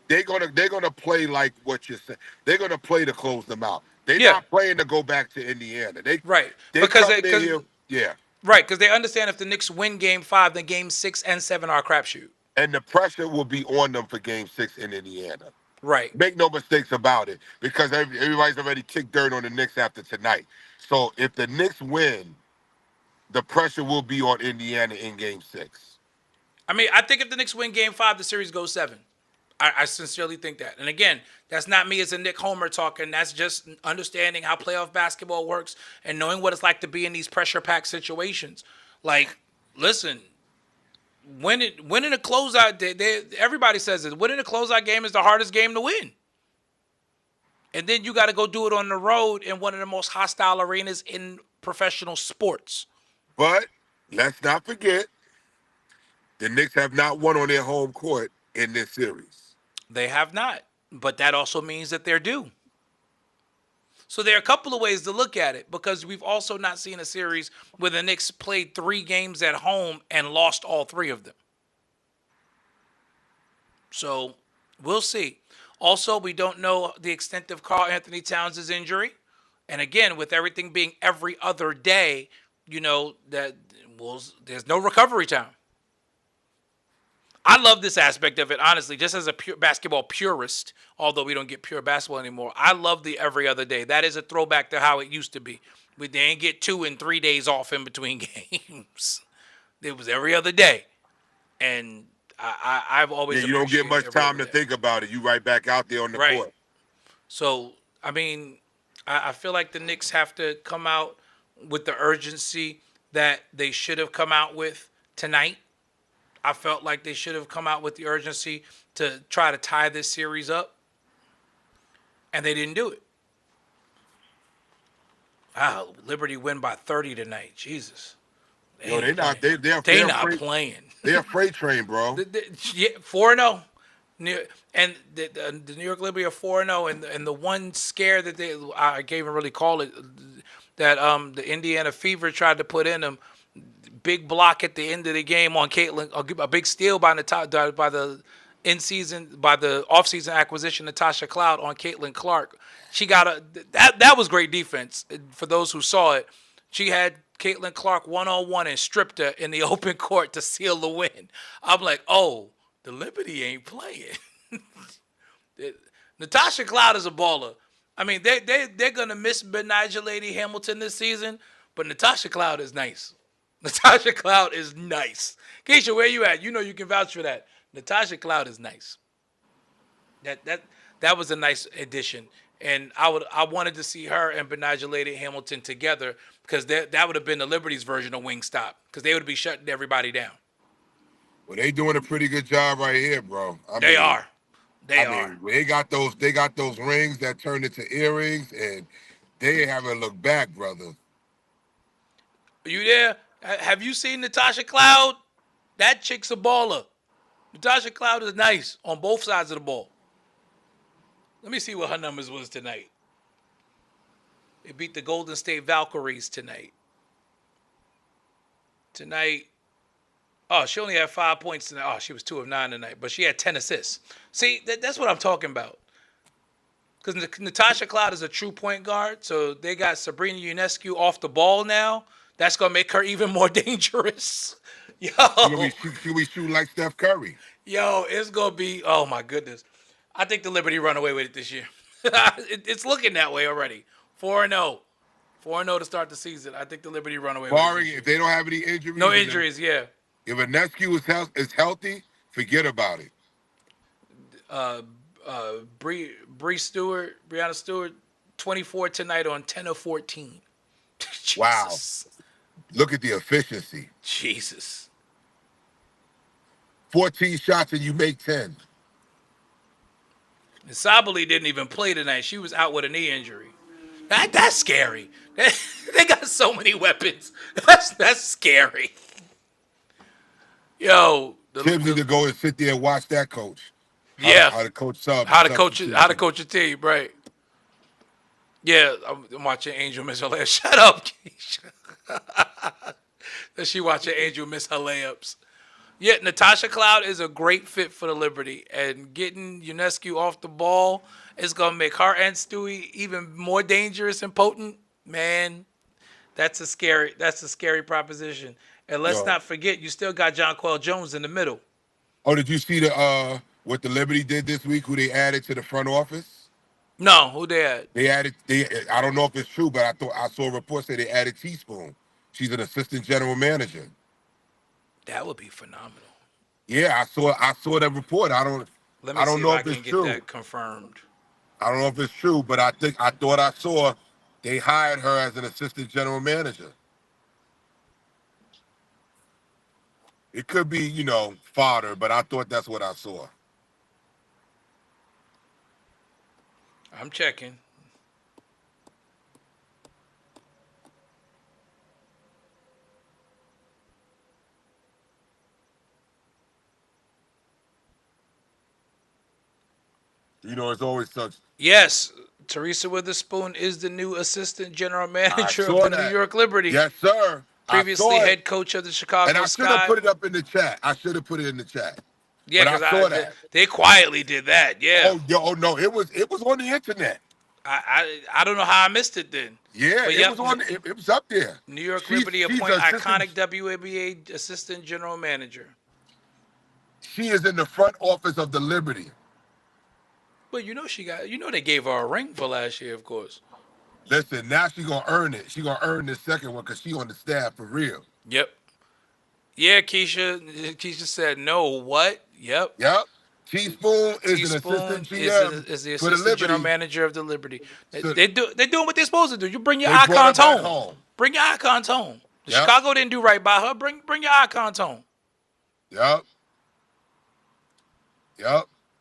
[SPEAKER 5] They're gonna play like what you're saying. They're gonna play to close them out. They're
[SPEAKER 3] yeah,
[SPEAKER 5] not playing to go back to Indiana.
[SPEAKER 3] right.
[SPEAKER 5] They
[SPEAKER 3] Because
[SPEAKER 5] coming in here, yeah.
[SPEAKER 3] right, because they understand if the Knicks win Game 5, then Game 6 and 7 are a crapshoot.
[SPEAKER 5] And the pressure will be on them for Game 6 in Indiana.
[SPEAKER 3] Right.
[SPEAKER 5] Make no mistakes about it, because everybody's already kicked dirt on the Knicks after tonight. So if the Knicks win, the pressure will be on Indiana in Game 6.
[SPEAKER 3] I mean, I think if the Knicks win Game 5, the series goes 7. I sincerely think that. And again, that's not me as a Nick Homer talking. That's just understanding how playoff basketball works and knowing what it's like to be in these pressure-packed situations. Like, listen, winning a closeout, everybody says it. Winning a closeout game is the hardest game to win. And then you got to go do it on the road in one of the most hostile arenas in professional sports.
[SPEAKER 5] But let's not forget, the Knicks have not won on their home court in this series.
[SPEAKER 3] They have not. But that also means that they're due. So there are a couple of ways to look at it, because we've also not seen a series where the Knicks played 3 games at home and lost all 3 of them. So we'll see. Also, we don't know the extent of Karl Anthony Towns' injury. And again, with everything being every other day, there's no recovery time. I love this aspect of it, honestly, just as a pure basketball purist, although we don't get pure basketball anymore. I love the every other day. That is a throwback to how it used to be. They didn't get 2 and 3 days off in between games. It was every other day. And I've always
[SPEAKER 5] you don't get much time to think about it. You right back out there on the court.
[SPEAKER 3] So, I mean, I feel like the Knicks have to come out with the urgency that they should have come out with tonight. I felt like they should have come out with the urgency to try to tie this series up, and they didn't do it. Wow, Liberty win by 30 tonight. Jesus.
[SPEAKER 5] They're not. They're
[SPEAKER 3] not playing.
[SPEAKER 5] They're a freight train, bro.
[SPEAKER 3] 4-0. And the New York Liberty are 4-0, and the one scare that I can't even really call it, that the Indiana Fever tried to put in them. Big block at the end of the game on Caitlin, a big steal by the off-season acquisition Natasha Cloud on Caitlin Clark. She got that was great defense for those who saw it. She had Caitlin Clark 1-on-1 and stripped her in the open court to seal the win. I'm like, oh, the Liberty ain't playing. Natasha Cloud is a baller. I mean, they're gonna miss Benija Lady Hamilton this season, but Natasha Cloud is nice. Natasha Cloud is nice. Keisha, where you at? You know you can vouch for that. Natasha Cloud is nice. That was a nice addition. And I wanted to see her and Benija Lady Hamilton together, because that would have been the Liberty's version of Wingstop, because they would be shutting everybody down.
[SPEAKER 5] Well, they doing a pretty good job right here, bro.
[SPEAKER 3] They are.
[SPEAKER 5] They got those rings that turned into earrings, and they haven't looked back, brother.
[SPEAKER 3] Are you there? Have you seen Natasha Cloud? That chick's a baller. Natasha Cloud is nice on both sides of the ball. Let me see what her numbers was tonight. They beat the Golden State Valkyries tonight. Oh, she only had 5 points tonight. Oh, she was 2 of 9 tonight, but she had 10 assists. See, that's what I'm talking about. Because Natasha Cloud is a true point guard, so they got Sabrina Ionescu off the ball now. That's going to make her even more dangerous. Yo.
[SPEAKER 5] Should we shoot like Steph Curry?
[SPEAKER 3] Yo, it's going to be, oh my goodness. I think the Liberty run away with it this year. It's looking that way already. 4-0. 4-0 to start the season. I think the Liberty run away with it.
[SPEAKER 5] Barring if they don't have any injuries.
[SPEAKER 3] No injuries, yeah.
[SPEAKER 5] If Ionescu is healthy, forget about it.
[SPEAKER 3] Brianna Stewart, 24 tonight on 10 of 14.
[SPEAKER 5] Wow. Look at the efficiency.
[SPEAKER 3] Jesus.
[SPEAKER 5] 14 shots and you make 10.
[SPEAKER 3] Sabali didn't even play tonight. She was out with a knee injury. That's scary. They got so many weapons. That's scary. Yo,
[SPEAKER 5] Tibbs need to go and sit there and watch that coach.
[SPEAKER 3] yeah,
[SPEAKER 5] How to coach subs.
[SPEAKER 3] how
[SPEAKER 5] and
[SPEAKER 3] to coach it, how to
[SPEAKER 5] substitution.
[SPEAKER 3] coach a team, right? Yeah, I'm watching Angel miss her layups. Shut up, Keisha. That she watching Angel miss her layups. Yeah, Natasha Cloud is a great fit for the Liberty, and getting UNESCO off the ball is gonna make her and Stewie even more dangerous and potent. Man, that's a scary proposition. And let's
[SPEAKER 5] Yo.
[SPEAKER 3] not forget, you still got John Quell Jones in the middle.
[SPEAKER 5] Oh, did you see the what the Liberty did this week? Who they added to the front office?
[SPEAKER 3] No, who they had?
[SPEAKER 5] I don't know if it's true, but I saw a report say they added Teaspoon. She's an assistant general manager.
[SPEAKER 3] That would be phenomenal.
[SPEAKER 5] Yeah, I saw that report. I don't
[SPEAKER 3] Let me
[SPEAKER 5] I
[SPEAKER 3] see
[SPEAKER 5] don't
[SPEAKER 3] if
[SPEAKER 5] know
[SPEAKER 3] I
[SPEAKER 5] if
[SPEAKER 3] can
[SPEAKER 5] it's
[SPEAKER 3] get
[SPEAKER 5] true.
[SPEAKER 3] that confirmed.
[SPEAKER 5] I don't know if it's true, but I thought I saw they hired her as an assistant general manager. It could be, fodder, but I thought that's what I saw.
[SPEAKER 3] I'm checking.
[SPEAKER 5] It's always such.
[SPEAKER 3] Yes, Teresa Witherspoon is the new assistant general
[SPEAKER 5] I
[SPEAKER 3] manager
[SPEAKER 5] saw
[SPEAKER 3] of the New
[SPEAKER 5] that.
[SPEAKER 3] York Liberty.
[SPEAKER 5] Yes, sir.
[SPEAKER 3] Previously
[SPEAKER 5] I saw
[SPEAKER 3] head
[SPEAKER 5] it.
[SPEAKER 3] coach of the Chicago
[SPEAKER 5] And I should have
[SPEAKER 3] Sky.
[SPEAKER 5] put it up in the chat.
[SPEAKER 3] Yeah,
[SPEAKER 5] but I saw
[SPEAKER 3] because
[SPEAKER 5] that.
[SPEAKER 3] they quietly did that. Yeah,
[SPEAKER 5] Oh no, it was on the internet.
[SPEAKER 3] I don't know how I missed it then.
[SPEAKER 5] Yeah,
[SPEAKER 3] But
[SPEAKER 5] it
[SPEAKER 3] yep,
[SPEAKER 5] was on. It was up there.
[SPEAKER 3] New York
[SPEAKER 5] She's-
[SPEAKER 3] Liberty
[SPEAKER 5] she's
[SPEAKER 3] appoint
[SPEAKER 5] assistant-
[SPEAKER 3] iconic WNBA assistant general manager.
[SPEAKER 5] She is in the front office of the Liberty.
[SPEAKER 3] But they gave her a ring for last year, of course.
[SPEAKER 5] Listen, now she gonna earn it. She gonna earn this second one because she on the staff for real.
[SPEAKER 3] Yep. Yeah, Keisha said no. What? Yep.
[SPEAKER 5] Yep. Teaspoon is an
[SPEAKER 3] Teaspoon
[SPEAKER 5] assistant GM
[SPEAKER 3] is the
[SPEAKER 5] for the
[SPEAKER 3] assistant general
[SPEAKER 5] Liberty.
[SPEAKER 3] manager of the Liberty.
[SPEAKER 5] So-
[SPEAKER 3] They're doing what they're supposed to do. You bring your
[SPEAKER 5] They brought her
[SPEAKER 3] icons
[SPEAKER 5] back
[SPEAKER 3] home.
[SPEAKER 5] home.
[SPEAKER 3] Bring your icons home.
[SPEAKER 5] Yep.
[SPEAKER 3] Chicago didn't do right by her. Bring your icons home.
[SPEAKER 5] Yep.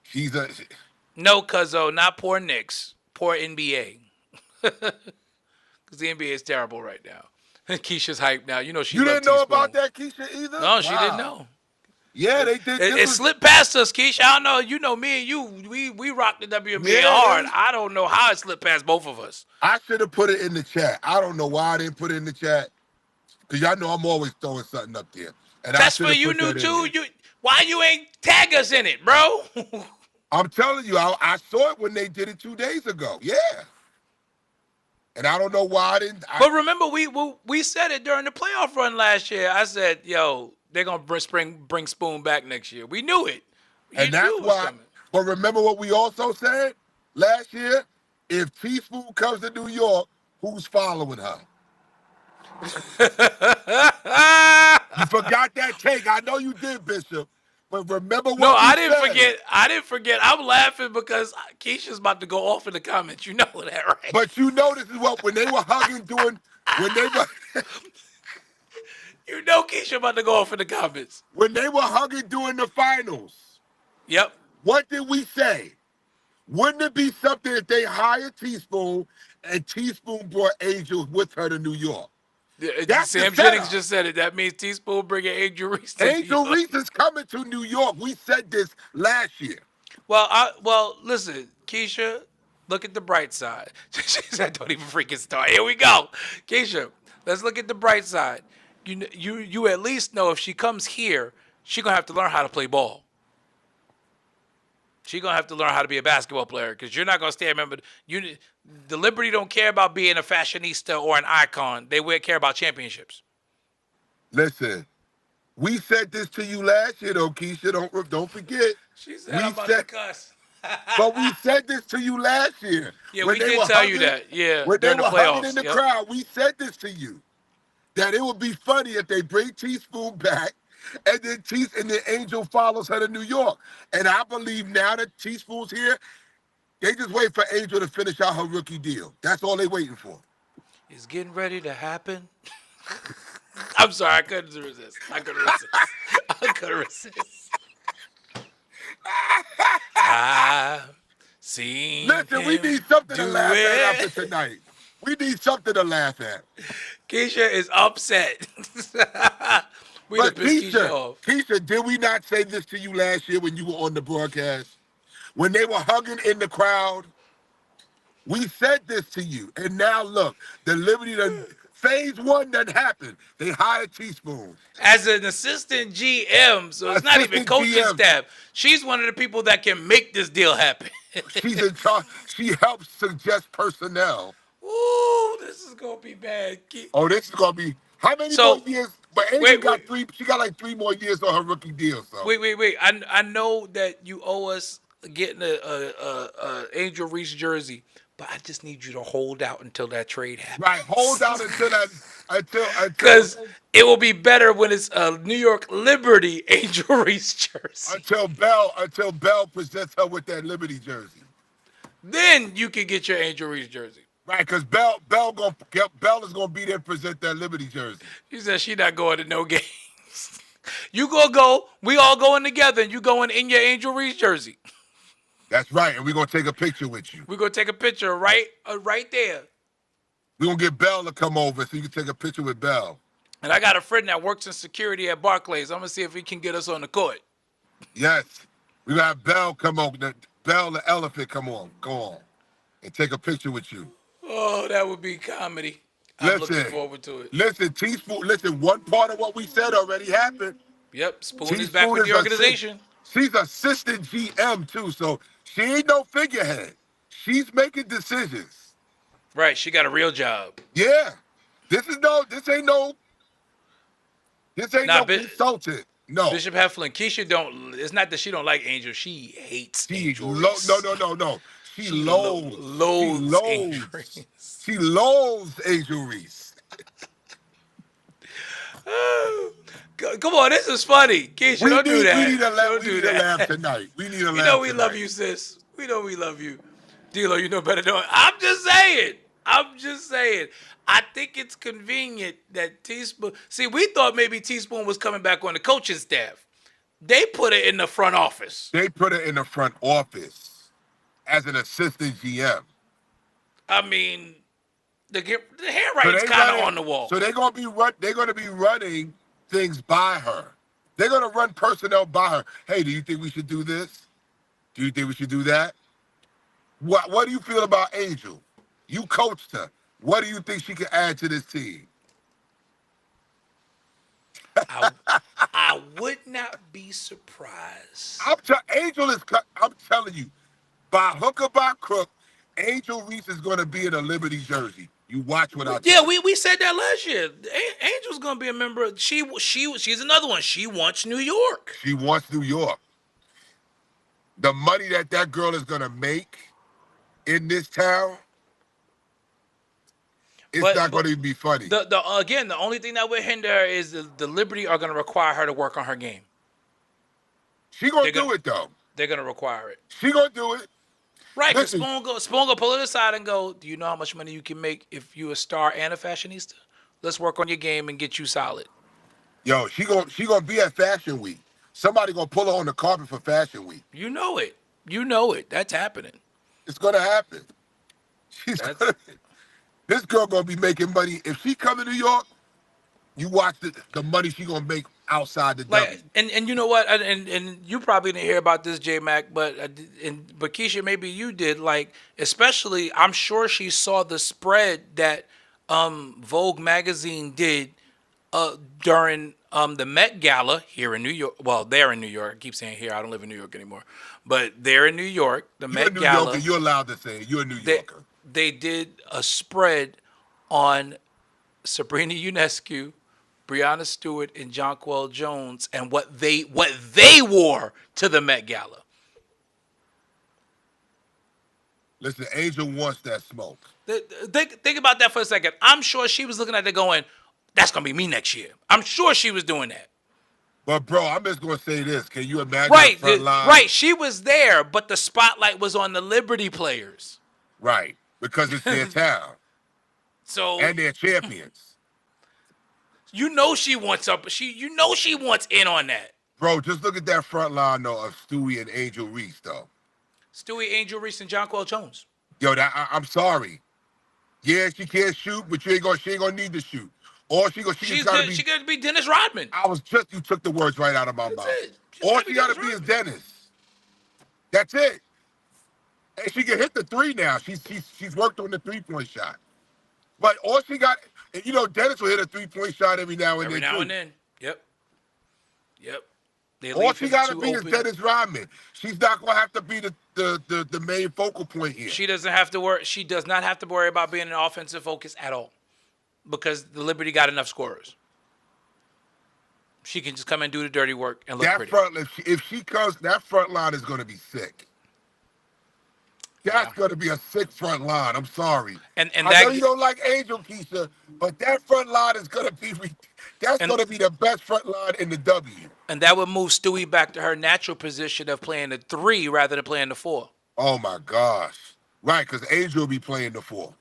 [SPEAKER 5] She's a.
[SPEAKER 3] No, cuzzo, not poor Knicks. Poor NBA. Because the NBA is terrible right now. Keisha's hyped now. She
[SPEAKER 5] You
[SPEAKER 3] loved
[SPEAKER 5] didn't know
[SPEAKER 3] Teaspoon.
[SPEAKER 5] about that, Keisha, either?
[SPEAKER 3] No, she
[SPEAKER 5] Wow.
[SPEAKER 3] didn't know.
[SPEAKER 5] Yeah, they did.
[SPEAKER 3] It slipped past us, Keisha. I don't know. You know me and you. We rock the WNBA
[SPEAKER 5] Yeah.
[SPEAKER 3] hard. I don't know how it slipped past both of us.
[SPEAKER 5] I should have put it in the chat. I don't know why I didn't put it in the chat. Because y'all know I'm always throwing something up there. And I
[SPEAKER 3] That's
[SPEAKER 5] should
[SPEAKER 3] what
[SPEAKER 5] have
[SPEAKER 3] you
[SPEAKER 5] put
[SPEAKER 3] knew
[SPEAKER 5] that in
[SPEAKER 3] too.
[SPEAKER 5] there.
[SPEAKER 3] Why you ain't tag us in it, bro?
[SPEAKER 5] I'm telling you, I saw it when they did it 2 days ago. Yeah. And I don't know why I didn't.
[SPEAKER 3] But remember, we said it during the playoff run last year. I said, "Yo, they're gonna bring Spoon back next year." We knew it.
[SPEAKER 5] And that's why. But remember what we also said last year? If Teaspoon comes to New York, who's following her? You forgot that take. I know you did, Bishop. But remember what
[SPEAKER 3] No,
[SPEAKER 5] we
[SPEAKER 3] I didn't
[SPEAKER 5] said.
[SPEAKER 3] forget. I didn't forget. I'm laughing because Keisha's about to go off in the comments. You know that, right?
[SPEAKER 5] But you know this is what when they were hugging
[SPEAKER 3] You know Keisha about to go off in the comments.
[SPEAKER 5] when they were hugging during the finals.
[SPEAKER 3] Yep.
[SPEAKER 5] What did we say? Wouldn't it be something if they hired Teaspoon and Teaspoon brought Angel with her to New York? That's
[SPEAKER 3] Sam
[SPEAKER 5] the setup.
[SPEAKER 3] Jennings just said it. That means Teaspoon bringing Angel Reese to New
[SPEAKER 5] Angel
[SPEAKER 3] York.
[SPEAKER 5] Reese is coming to New York. We said this last year.
[SPEAKER 3] Well, listen, Keisha, look at the bright side. She said, "Don't even freaking start." Here we go, Keisha. Let's look at the bright side. You at least know if she comes here, she gonna have to learn how to play ball. She gonna have to learn how to be a basketball player because you're not gonna stay. Remember, the Liberty don't care about being a fashionista or an icon. They will care about championships.
[SPEAKER 5] Listen, we said this to you last year, though, Keisha. Don't forget.
[SPEAKER 3] She said,
[SPEAKER 5] We
[SPEAKER 3] "I'm about
[SPEAKER 5] said-
[SPEAKER 3] to cuss."
[SPEAKER 5] But we said this to you last year.
[SPEAKER 3] Yeah,
[SPEAKER 5] When
[SPEAKER 3] we
[SPEAKER 5] they
[SPEAKER 3] did
[SPEAKER 5] were
[SPEAKER 3] tell you
[SPEAKER 5] hugging-
[SPEAKER 3] that. Yeah,
[SPEAKER 5] When they
[SPEAKER 3] during
[SPEAKER 5] were
[SPEAKER 3] the
[SPEAKER 5] hugging
[SPEAKER 3] playoffs.
[SPEAKER 5] in the
[SPEAKER 3] Yep.
[SPEAKER 5] crowd, we said this to you. That it would be funny if they bring Teaspoon back and then Angel follows her to New York. And I believe now that Teaspoon's here, they just wait for Angel to finish out her rookie deal. That's all they waiting for.
[SPEAKER 3] It's getting ready to happen. I'm sorry, I couldn't resist. I couldn't resist. See
[SPEAKER 5] Listen, we
[SPEAKER 3] him
[SPEAKER 5] need something to
[SPEAKER 3] do
[SPEAKER 5] laugh at after
[SPEAKER 3] it.
[SPEAKER 5] tonight. We need something to laugh at.
[SPEAKER 3] Keisha is upset. We done
[SPEAKER 5] But
[SPEAKER 3] pissed Keisha
[SPEAKER 5] Keisha,
[SPEAKER 3] off.
[SPEAKER 5] Keisha, did we not say this to you last year when you were on the broadcast? When they were hugging in the crowd, we said this to you. And now look, the Liberty, phase one that happened. They hired Teaspoon.
[SPEAKER 3] As an assistant GM, so it's not even
[SPEAKER 5] Assistant
[SPEAKER 3] coaching
[SPEAKER 5] GM.
[SPEAKER 3] staff. She's one of the people that can make this deal happen.
[SPEAKER 5] She's in charge. She helps suggest personnel.
[SPEAKER 3] Ooh, this is gonna be bad.
[SPEAKER 5] Oh, this is gonna be how many
[SPEAKER 3] So,
[SPEAKER 5] more years? But Angel
[SPEAKER 3] wait,
[SPEAKER 5] got
[SPEAKER 3] wait.
[SPEAKER 5] 3. She got like 3 more years on her rookie deal. So
[SPEAKER 3] Wait. I know that you owe us getting a Angel Reese jersey, but I just need you to hold out until that trade happens.
[SPEAKER 5] right, hold out until that until
[SPEAKER 3] Because it will be better when it's a New York Liberty Angel Reese jersey.
[SPEAKER 5] until Bell presents her with that Liberty jersey.
[SPEAKER 3] Then you can get your Angel Reese jersey.
[SPEAKER 5] Right, because Bell is gonna be there to present that Liberty jersey.
[SPEAKER 3] She said she not going to no games. You gonna go, we all going together, and you going in your Angel Reese jersey.
[SPEAKER 5] That's right, and we're gonna take a picture with you.
[SPEAKER 3] We're gonna take a picture right there.
[SPEAKER 5] We're gonna get Bell to come over so you can take a picture with Bell.
[SPEAKER 3] And I got a friend that works in security at Barclays. I'm gonna see if he can get us on the court.
[SPEAKER 5] Yes. We're gonna have Bell come over. Bell the elephant go on. And take a picture with you.
[SPEAKER 3] Oh, that would be comedy. I'm looking forward to it.
[SPEAKER 5] Listen, Teaspoon, one part of what we said already happened.
[SPEAKER 3] Yep, Spoon is back with the organization.
[SPEAKER 5] She's assistant GM too, so she ain't no figurehead. She's making decisions.
[SPEAKER 3] Right, she got a real job.
[SPEAKER 5] Yeah. This ain't no consultant. No.
[SPEAKER 3] Bishop Heflin, Keisha don't. It's not that she don't like Angel. She hates Angel Reese.
[SPEAKER 5] No. She loathes
[SPEAKER 3] Angel Reese.
[SPEAKER 5] She loathes Angel Reese.
[SPEAKER 3] Come on, this is funny. Keisha, don't do that.
[SPEAKER 5] We need a
[SPEAKER 3] Don't
[SPEAKER 5] laugh tonight. We need a laugh.
[SPEAKER 3] You know we
[SPEAKER 5] tonight.
[SPEAKER 3] love you, sis. We know we love you. D-Lo, you know better than I'm just saying. I think it's convenient that Teaspoon. See, we thought maybe Teaspoon was coming back on the coaching staff. They put it in the front office.
[SPEAKER 5] They put it in the front office as an assistant GM.
[SPEAKER 3] I mean, the handwriting's kind of on the wall.
[SPEAKER 5] So they're gonna be running things by her. They're gonna run personnel by her. Hey, do you think we should do this? Do you think we should do that? What do you feel about Angel? You coached her. What do you think she can add to this team?
[SPEAKER 3] I would not be surprised.
[SPEAKER 5] I'm telling you, by hook or by crook, Angel Reese is going to be in a Liberty jersey. You watch what I tell you.
[SPEAKER 3] We said that last year. Angel's going to be a member. She's another one. She wants New York.
[SPEAKER 5] She wants New York. The money that girl is going to make in this town, it's not going to be funny.
[SPEAKER 3] The only thing that would hinder her is the Liberty are going to require her to work on her game.
[SPEAKER 5] She going to do it, though.
[SPEAKER 3] They're going to require it.
[SPEAKER 5] She going to do it.
[SPEAKER 3] Right, because Spoon go pull it aside and go, do you know how much money you can make if you a star and a fashionista? Let's work on your game and get you solid.
[SPEAKER 5] Yo, she gonna be at Fashion Week. Somebody gonna pull her on the carpet for Fashion Week.
[SPEAKER 3] You know it. You know it. That's happening.
[SPEAKER 5] It's gonna happen. This girl gonna be making money. If she come to New York, you watch the money she gonna make outside the W.
[SPEAKER 3] And you know what? And you probably didn't hear about this, J Mac, but Keisha, maybe you did. Like, especially, I'm sure she saw the spread that Vogue magazine did during the Met Gala here in New York. Well, they're in New York. I keep saying here. I don't live in New York anymore. But they're in New York. The Met Gala.
[SPEAKER 5] Yorker. You're allowed to say it. You're a New Yorker.
[SPEAKER 3] They did a spread on Sabrina Ionescu, Breonna Stewart, and Jonquel Jones, and what they wore to the Met Gala.
[SPEAKER 5] Listen, Angel wants that smoke.
[SPEAKER 3] Think about that for a second. I'm sure she was looking at it going, that's going to be me next year. I'm sure she was doing that.
[SPEAKER 5] But, bro, I'm just going to say this. Can you imagine
[SPEAKER 3] Right,
[SPEAKER 5] the front line?
[SPEAKER 3] right. She was there, but the spotlight was on the Liberty players.
[SPEAKER 5] Right, because it's their town.
[SPEAKER 3] So
[SPEAKER 5] and they're champions.
[SPEAKER 3] You know she wants in on that.
[SPEAKER 5] Bro, just look at that front line, though, of Stewie and Angel Reese, though.
[SPEAKER 3] Stewie, Angel Reese, and Jonquel Jones.
[SPEAKER 5] Yo, I'm sorry. Yeah, she can't shoot, but she ain't gonna need to shoot. Or she just gotta be.
[SPEAKER 3] She got to be Dennis Rodman.
[SPEAKER 5] You took the words right out of my mouth.
[SPEAKER 3] it.
[SPEAKER 5] All
[SPEAKER 3] gotta
[SPEAKER 5] she
[SPEAKER 3] be
[SPEAKER 5] gotta
[SPEAKER 3] Dennis
[SPEAKER 5] be is Dennis. That's it. And she can hit the three now. She's worked on the 3-point shot. But all she got, and Dennis will hit a 3-point shot every now and
[SPEAKER 3] Every
[SPEAKER 5] then.
[SPEAKER 3] now
[SPEAKER 5] too.
[SPEAKER 3] and then. Yep. They
[SPEAKER 5] All
[SPEAKER 3] leave
[SPEAKER 5] she
[SPEAKER 3] him
[SPEAKER 5] got to
[SPEAKER 3] too
[SPEAKER 5] be is
[SPEAKER 3] open.
[SPEAKER 5] Dennis Rodman. She's not gonna have to be the main focal point here.
[SPEAKER 3] She doesn't have to worry. She does not have to worry about being an offensive focus at all, because the Liberty got enough scorers. She can just come and do the dirty work and look
[SPEAKER 5] That
[SPEAKER 3] pretty.
[SPEAKER 5] front, if she comes, that front line is gonna be sick. That's gonna be a sick front line. I'm sorry.
[SPEAKER 3] And
[SPEAKER 5] I
[SPEAKER 3] that
[SPEAKER 5] know you don't like Angel Keisha, but that front line is gonna be. Gonna be the best front line in the W.
[SPEAKER 3] and that would move Stewie back to her natural position of playing the 3 rather than playing the 4.
[SPEAKER 5] Oh my gosh! Right, because Angel will be playing the 4.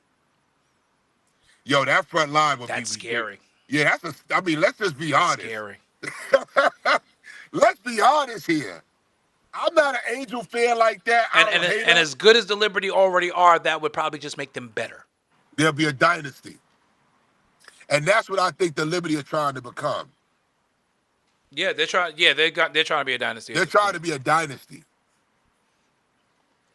[SPEAKER 5] Yo, that front line would be.
[SPEAKER 3] That's scary.
[SPEAKER 5] Yeah, let's just be honest.
[SPEAKER 3] Scary.
[SPEAKER 5] Let's be honest here. I'm not an Angel fan like that.
[SPEAKER 3] And as good as the Liberty already are, that would probably just make them better.
[SPEAKER 5] There'll be a dynasty. And that's what I think the Liberty are trying to become.
[SPEAKER 3] Yeah, they're trying. Yeah, they're trying to be a dynasty.
[SPEAKER 5] They're trying to be a dynasty.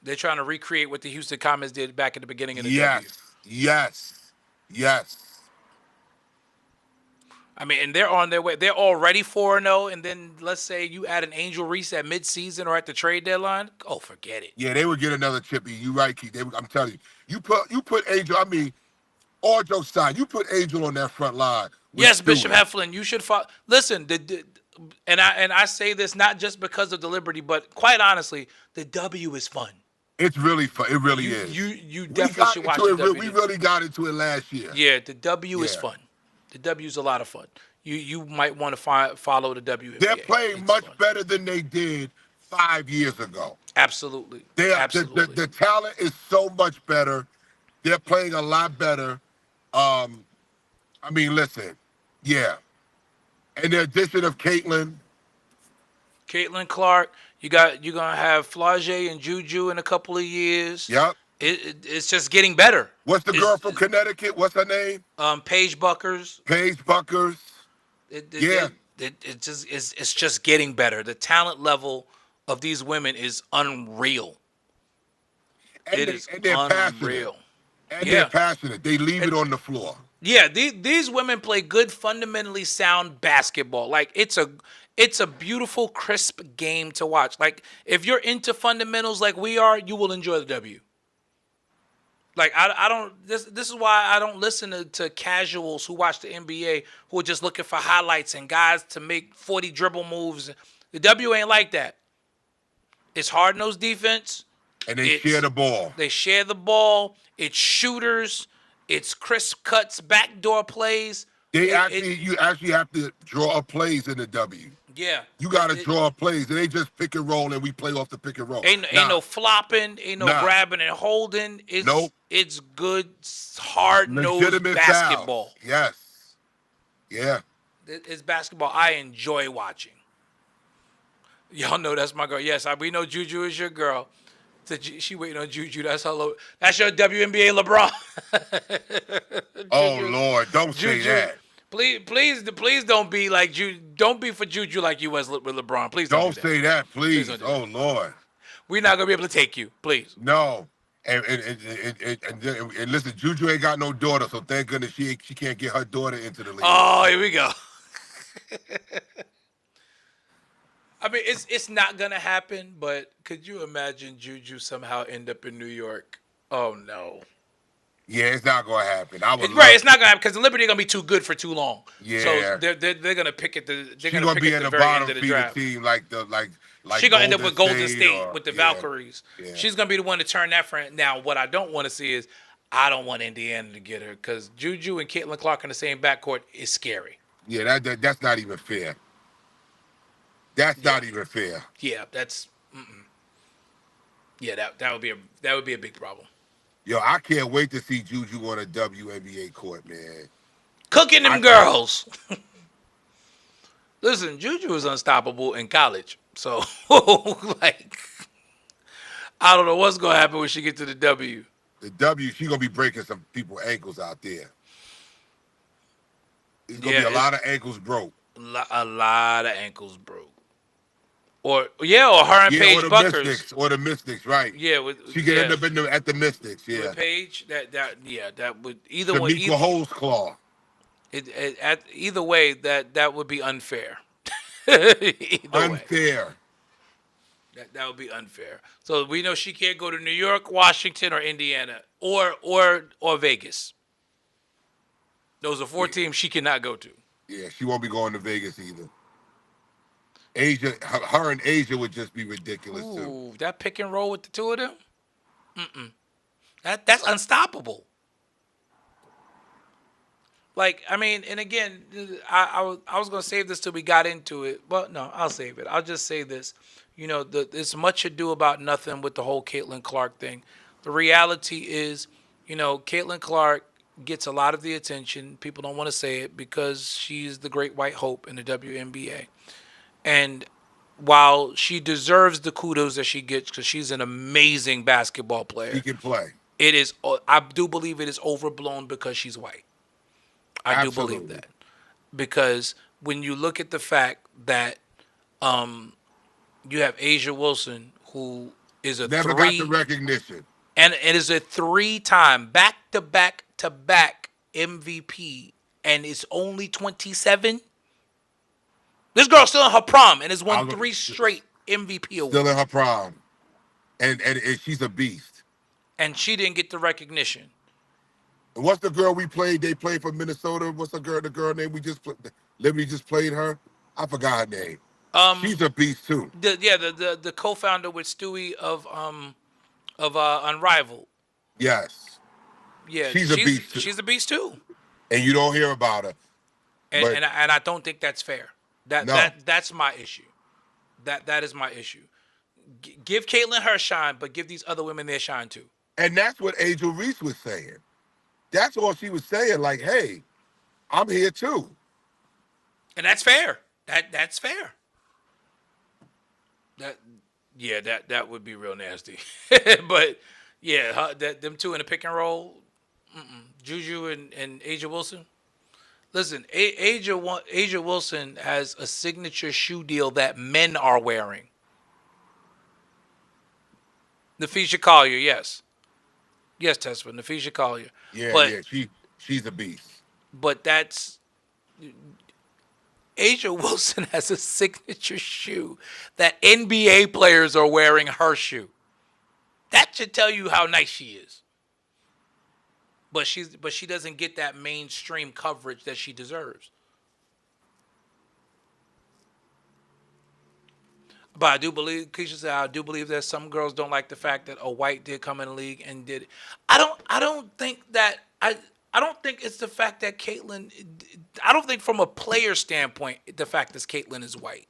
[SPEAKER 3] They're trying to recreate what the Houston Comets did back at the beginning of the W.
[SPEAKER 5] Yes.
[SPEAKER 3] I mean, and they're on their way. They're already 4-0, and then let's say you add an Angel Reese at midseason or at the trade deadline. Oh, forget it.
[SPEAKER 5] Yeah, they would get another chippy. You right, Keith. I'm telling you. You put Angel. I mean, all jokes aside, you put Angel on that front line.
[SPEAKER 3] Yes, Bishop Heflin, you should follow. Listen, and I say this not just because of the Liberty, but quite honestly, the W is fun.
[SPEAKER 5] It's really fun. It really is.
[SPEAKER 3] You definitely should watch the W.
[SPEAKER 5] We really got into it last year.
[SPEAKER 3] Yeah, the W is fun. The W is a lot of fun. You might want to follow the WNBA.
[SPEAKER 5] They're playing much better than they did 5 years ago.
[SPEAKER 3] Absolutely.
[SPEAKER 5] Absolutely. The talent is so much better. They're playing a lot better. I mean, listen, yeah. And the addition of Caitlin
[SPEAKER 3] Clark, you're gonna have Flau'jae and Juju in a couple of years.
[SPEAKER 5] Yep.
[SPEAKER 3] It's just getting better.
[SPEAKER 5] What's the girl from Connecticut? What's her name?
[SPEAKER 3] Paige Buckers. It's just getting better. The talent level of these women is unreal.
[SPEAKER 5] And they're unreal. And they're passionate. They leave it on the floor.
[SPEAKER 3] Yeah, these women play good, fundamentally sound basketball. Like it's a beautiful, crisp game to watch. Like if you're into fundamentals like we are, you will enjoy the W. Like I don't. This is why I don't listen to casuals who watch the NBA who are just looking for highlights and guys to make 40 dribble moves. The W ain't like that. It's hard-nosed defense.
[SPEAKER 5] And they share the ball.
[SPEAKER 3] They share the ball. It's shooters. It's crisp cuts, backdoor plays.
[SPEAKER 5] You actually have to draw up plays in the W.
[SPEAKER 3] Yeah.
[SPEAKER 5] You got to draw up plays. They just pick and roll, and we play off the pick and roll.
[SPEAKER 3] Ain't no flopping. Ain't no grabbing and holding. It's good, hard-nosed basketball.
[SPEAKER 5] Fouls. Yes. Yeah.
[SPEAKER 3] It's basketball I enjoy watching. Y'all know that's my girl. Yes, we know Juju is your girl. She waiting on Juju. That's your WNBA LeBron.
[SPEAKER 5] Oh Lord, don't say that.
[SPEAKER 3] Please don't be like Juju. Don't be for Juju like you was with LeBron. Please don't
[SPEAKER 5] say that. Please. Oh Lord.
[SPEAKER 3] We're not gonna be able to take you. Please.
[SPEAKER 5] No. And listen, Juju ain't got no daughter, so thank goodness she can't get her daughter into the league.
[SPEAKER 3] Oh, here we go. I mean, it's not gonna happen, but could you imagine Juju somehow end up in New York? Oh no.
[SPEAKER 5] Yeah, it's not gonna happen.
[SPEAKER 3] It's not gonna happen because the Liberty are gonna be too good for too long.
[SPEAKER 5] Yeah.
[SPEAKER 3] So they're gonna pick at the. They're
[SPEAKER 5] gonna
[SPEAKER 3] pick
[SPEAKER 5] be
[SPEAKER 3] at
[SPEAKER 5] in
[SPEAKER 3] the
[SPEAKER 5] the
[SPEAKER 3] very
[SPEAKER 5] bottom
[SPEAKER 3] end of the
[SPEAKER 5] feeder
[SPEAKER 3] draft.
[SPEAKER 5] team like
[SPEAKER 3] She's gonna end up with Golden State with the
[SPEAKER 5] yeah,
[SPEAKER 3] Valkyries.
[SPEAKER 5] Yeah.
[SPEAKER 3] She's gonna be the one to turn that friend. Now, what I don't want to see is I don't want Indiana to get her because Juju and Caitlin Clark in the same backcourt is scary.
[SPEAKER 5] Yeah, that's not even fair. That's not even fair.
[SPEAKER 3] Yeah, that's. Yeah, that would be a big problem.
[SPEAKER 5] Yo, I can't wait to see Juju on a WNBA court, man.
[SPEAKER 3] Cooking them girls. Listen, Juju is unstoppable in college. So, like, I don't know what's gonna happen when she get to the W.
[SPEAKER 5] The W, she gonna be breaking some people's ankles out there. It's gonna be a lot of ankles broke.
[SPEAKER 3] A lot of ankles broke. Or her and
[SPEAKER 5] Yeah,
[SPEAKER 3] Paige
[SPEAKER 5] or the
[SPEAKER 3] Buckers.
[SPEAKER 5] Mystics, right?
[SPEAKER 3] Yeah,
[SPEAKER 5] She could end up at the Mystics. Yeah,
[SPEAKER 3] with Paige. That would either way.
[SPEAKER 5] Tamika Holesclaw.
[SPEAKER 3] Either way, that would be unfair.
[SPEAKER 5] Unfair.
[SPEAKER 3] That would be unfair. So we know she can't go to New York, Washington, or Indiana, or Vegas. Those are 4 teams she cannot go to.
[SPEAKER 5] Yeah, she won't be going to Vegas either. Asia, her and Asia would just be ridiculous too.
[SPEAKER 3] That pick and roll with the two of them. That's unstoppable. Like, I mean, and again, I was gonna save this till we got into it, but no, I'll save it. I'll just say this. You know, there's much ado about nothing with the whole Caitlin Clark thing. The reality is, you know, Caitlin Clark gets a lot of the attention. People don't want to say it because she's the great white hope in the WNBA. And while she deserves the kudos that she gets because she's an amazing basketball player,
[SPEAKER 5] She can play.
[SPEAKER 3] I do believe it is overblown because she's white. I do believe that. Because when you look at the fact that you have Asia Wilson, who is
[SPEAKER 5] Never got the recognition.
[SPEAKER 3] and it is a 3-time back-to-back MVP, and is only 27. This girl's still in her prime and has won 3 straight MVP awards.
[SPEAKER 5] Still in her prime, and she's a beast.
[SPEAKER 3] And she didn't get the recognition.
[SPEAKER 5] What's the girl we played? They played for Minnesota. What's the girl name we just played? Liberty just played her. I forgot her name. She's a beast too.
[SPEAKER 3] The co-founder with Stewie of Unrivaled.
[SPEAKER 5] Yes.
[SPEAKER 3] Yeah,
[SPEAKER 5] she's a beast too.
[SPEAKER 3] She's a beast too.
[SPEAKER 5] And you don't hear about her.
[SPEAKER 3] And I don't think that's fair. That's my issue. That is my issue. Give Caitlin her shine, but give these other women their shine too.
[SPEAKER 5] And that's what Angel Reese was saying. That's all she was saying. Like, hey, I'm here too.
[SPEAKER 3] And that's fair. That's fair. That would be real nasty. But yeah, them two in a pick and roll, Juju and Asia Wilson. Listen, Asia Wilson has a signature shoe deal that men are wearing. Nafisha Collier, yes. Yes, Tesfa, Nafisha Collier.
[SPEAKER 5] Yeah, she's a beast.
[SPEAKER 3] But that's... Asia Wilson has a signature shoe that NBA players are wearing her shoe. That should tell you how nice she is. But she doesn't get that mainstream coverage that she deserves. But I do believe, Keisha said, I do believe that some girls don't like the fact that a white did come in the league and did it. I don't think it's the fact that Caitlin, I don't think from a player standpoint, the fact that Caitlin is white.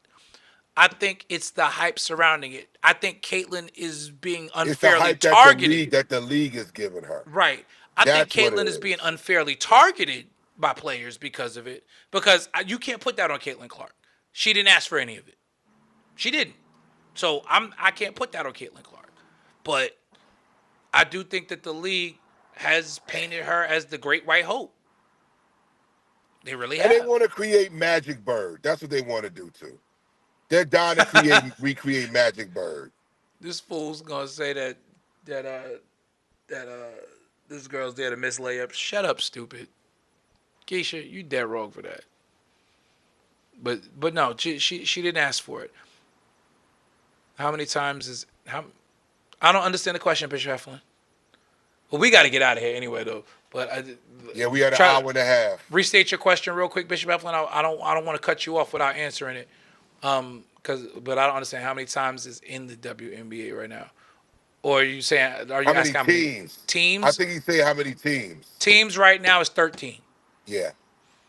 [SPEAKER 3] I think it's the hype surrounding it. I think Caitlin is being unfairly targeted.
[SPEAKER 5] That the league is giving her.
[SPEAKER 3] Right. I think Caitlin is being unfairly targeted by players because of it. Because you can't put that on Caitlin Clark. She didn't ask for any of it. She didn't. So I can't put that on Caitlin Clark. But I do think that the league has painted her as the great white hope. They really have.
[SPEAKER 5] And they want to create Magic Bird. That's what they want to do too. They're dying to recreate Magic Bird.
[SPEAKER 3] This fool's gonna say that this girl's there to miss layups. Shut up, stupid. Keisha, you dead wrong for that. But no, she didn't ask for it. How many times I don't understand the question, Bishop Heflin. Well, we got to get out of here anyway, though. But
[SPEAKER 5] we had an hour and a half.
[SPEAKER 3] Restate your question real quick, Bishop Heflin. I don't want to cut you off without answering it. But I don't understand how many times is in the WNBA right now. Or are you asking how many teams?
[SPEAKER 5] I think he's saying how many teams.
[SPEAKER 3] Teams right now is 13.
[SPEAKER 5] Yeah.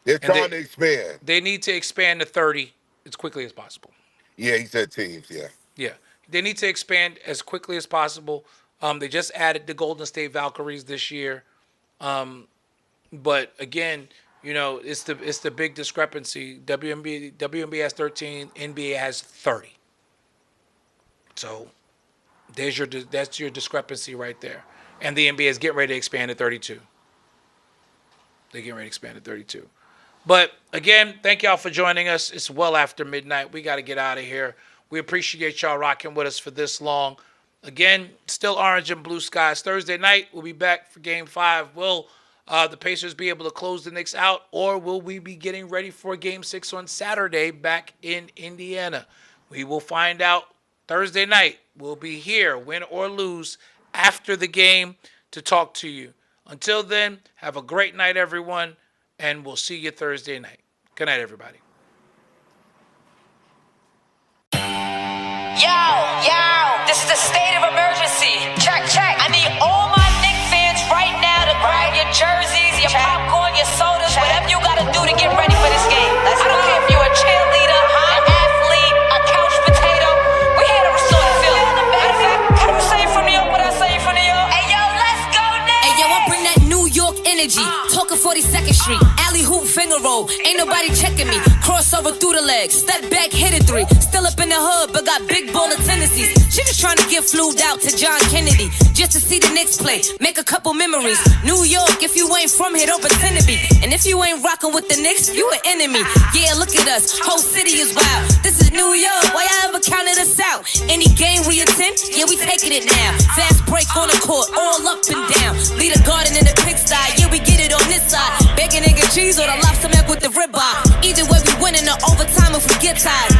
[SPEAKER 5] They're trying to expand.
[SPEAKER 3] They need to expand to 30 as quickly as possible.
[SPEAKER 5] Yeah, he said teams, yeah.
[SPEAKER 3] Yeah. They need to expand as quickly as possible. They just added the Golden State Valkyries this year. But again, you know, it's the big discrepancy. WNBA has 13, NBA has 30. So That's your discrepancy right there. And the NBA is getting ready to expand to 32. They're getting ready to expand to 32. But again, thank y'all for joining us. It's well after midnight. We got to get out of here. We appreciate y'all rocking with us for this long. Again, still orange and blue skies. Thursday night, we'll be back for Game 5. Will the Pacers be able to close the Knicks out, or will we be getting ready for Game 6 on Saturday back in Indiana? We will find out Thursday night. We'll be here, win or lose, after the game to talk to you. Until then, have a great night, everyone, and we'll see you Thursday night. Good night, everybody.
[SPEAKER 1] Yo, this is the state of emergency. Check. I need all my Knicks fans right now to grab your jerseys, your popcorn, your sodas, whatever you gotta do to get ready for this game. I don't care if you're a cheerleader, an athlete, a couch potato. We're here to restore the field. Matter of fact, can you say it from New York what I say from New York? Hey, yo, let's go now.
[SPEAKER 2] Hey, yo, I bring that New York energy. Talking 42nd Street. Alley hoop finger roll. Ain't nobody checking me. Crossover through the legs. Step back, hit a three. Still up in the hood, but got big baller tendencies. She just trying to get flued out to John Kennedy. Just to see the Knicks play. Make a couple memories. New York, if you ain't from here, don't pretend to be. And if you ain't rocking with the Knicks, you an enemy. Yeah, look at us. Whole city is wild. This is New York. Why y'all ever counted us out? Any game we attend, yeah, we taking it now. Fast break on the court, all up and down. Lead a garden in the pigsty. Yeah, we get it on this side. Bacon, egg, and cheese or the lobster mac with the ribeye. Either way, we winning the overtime if we get tired.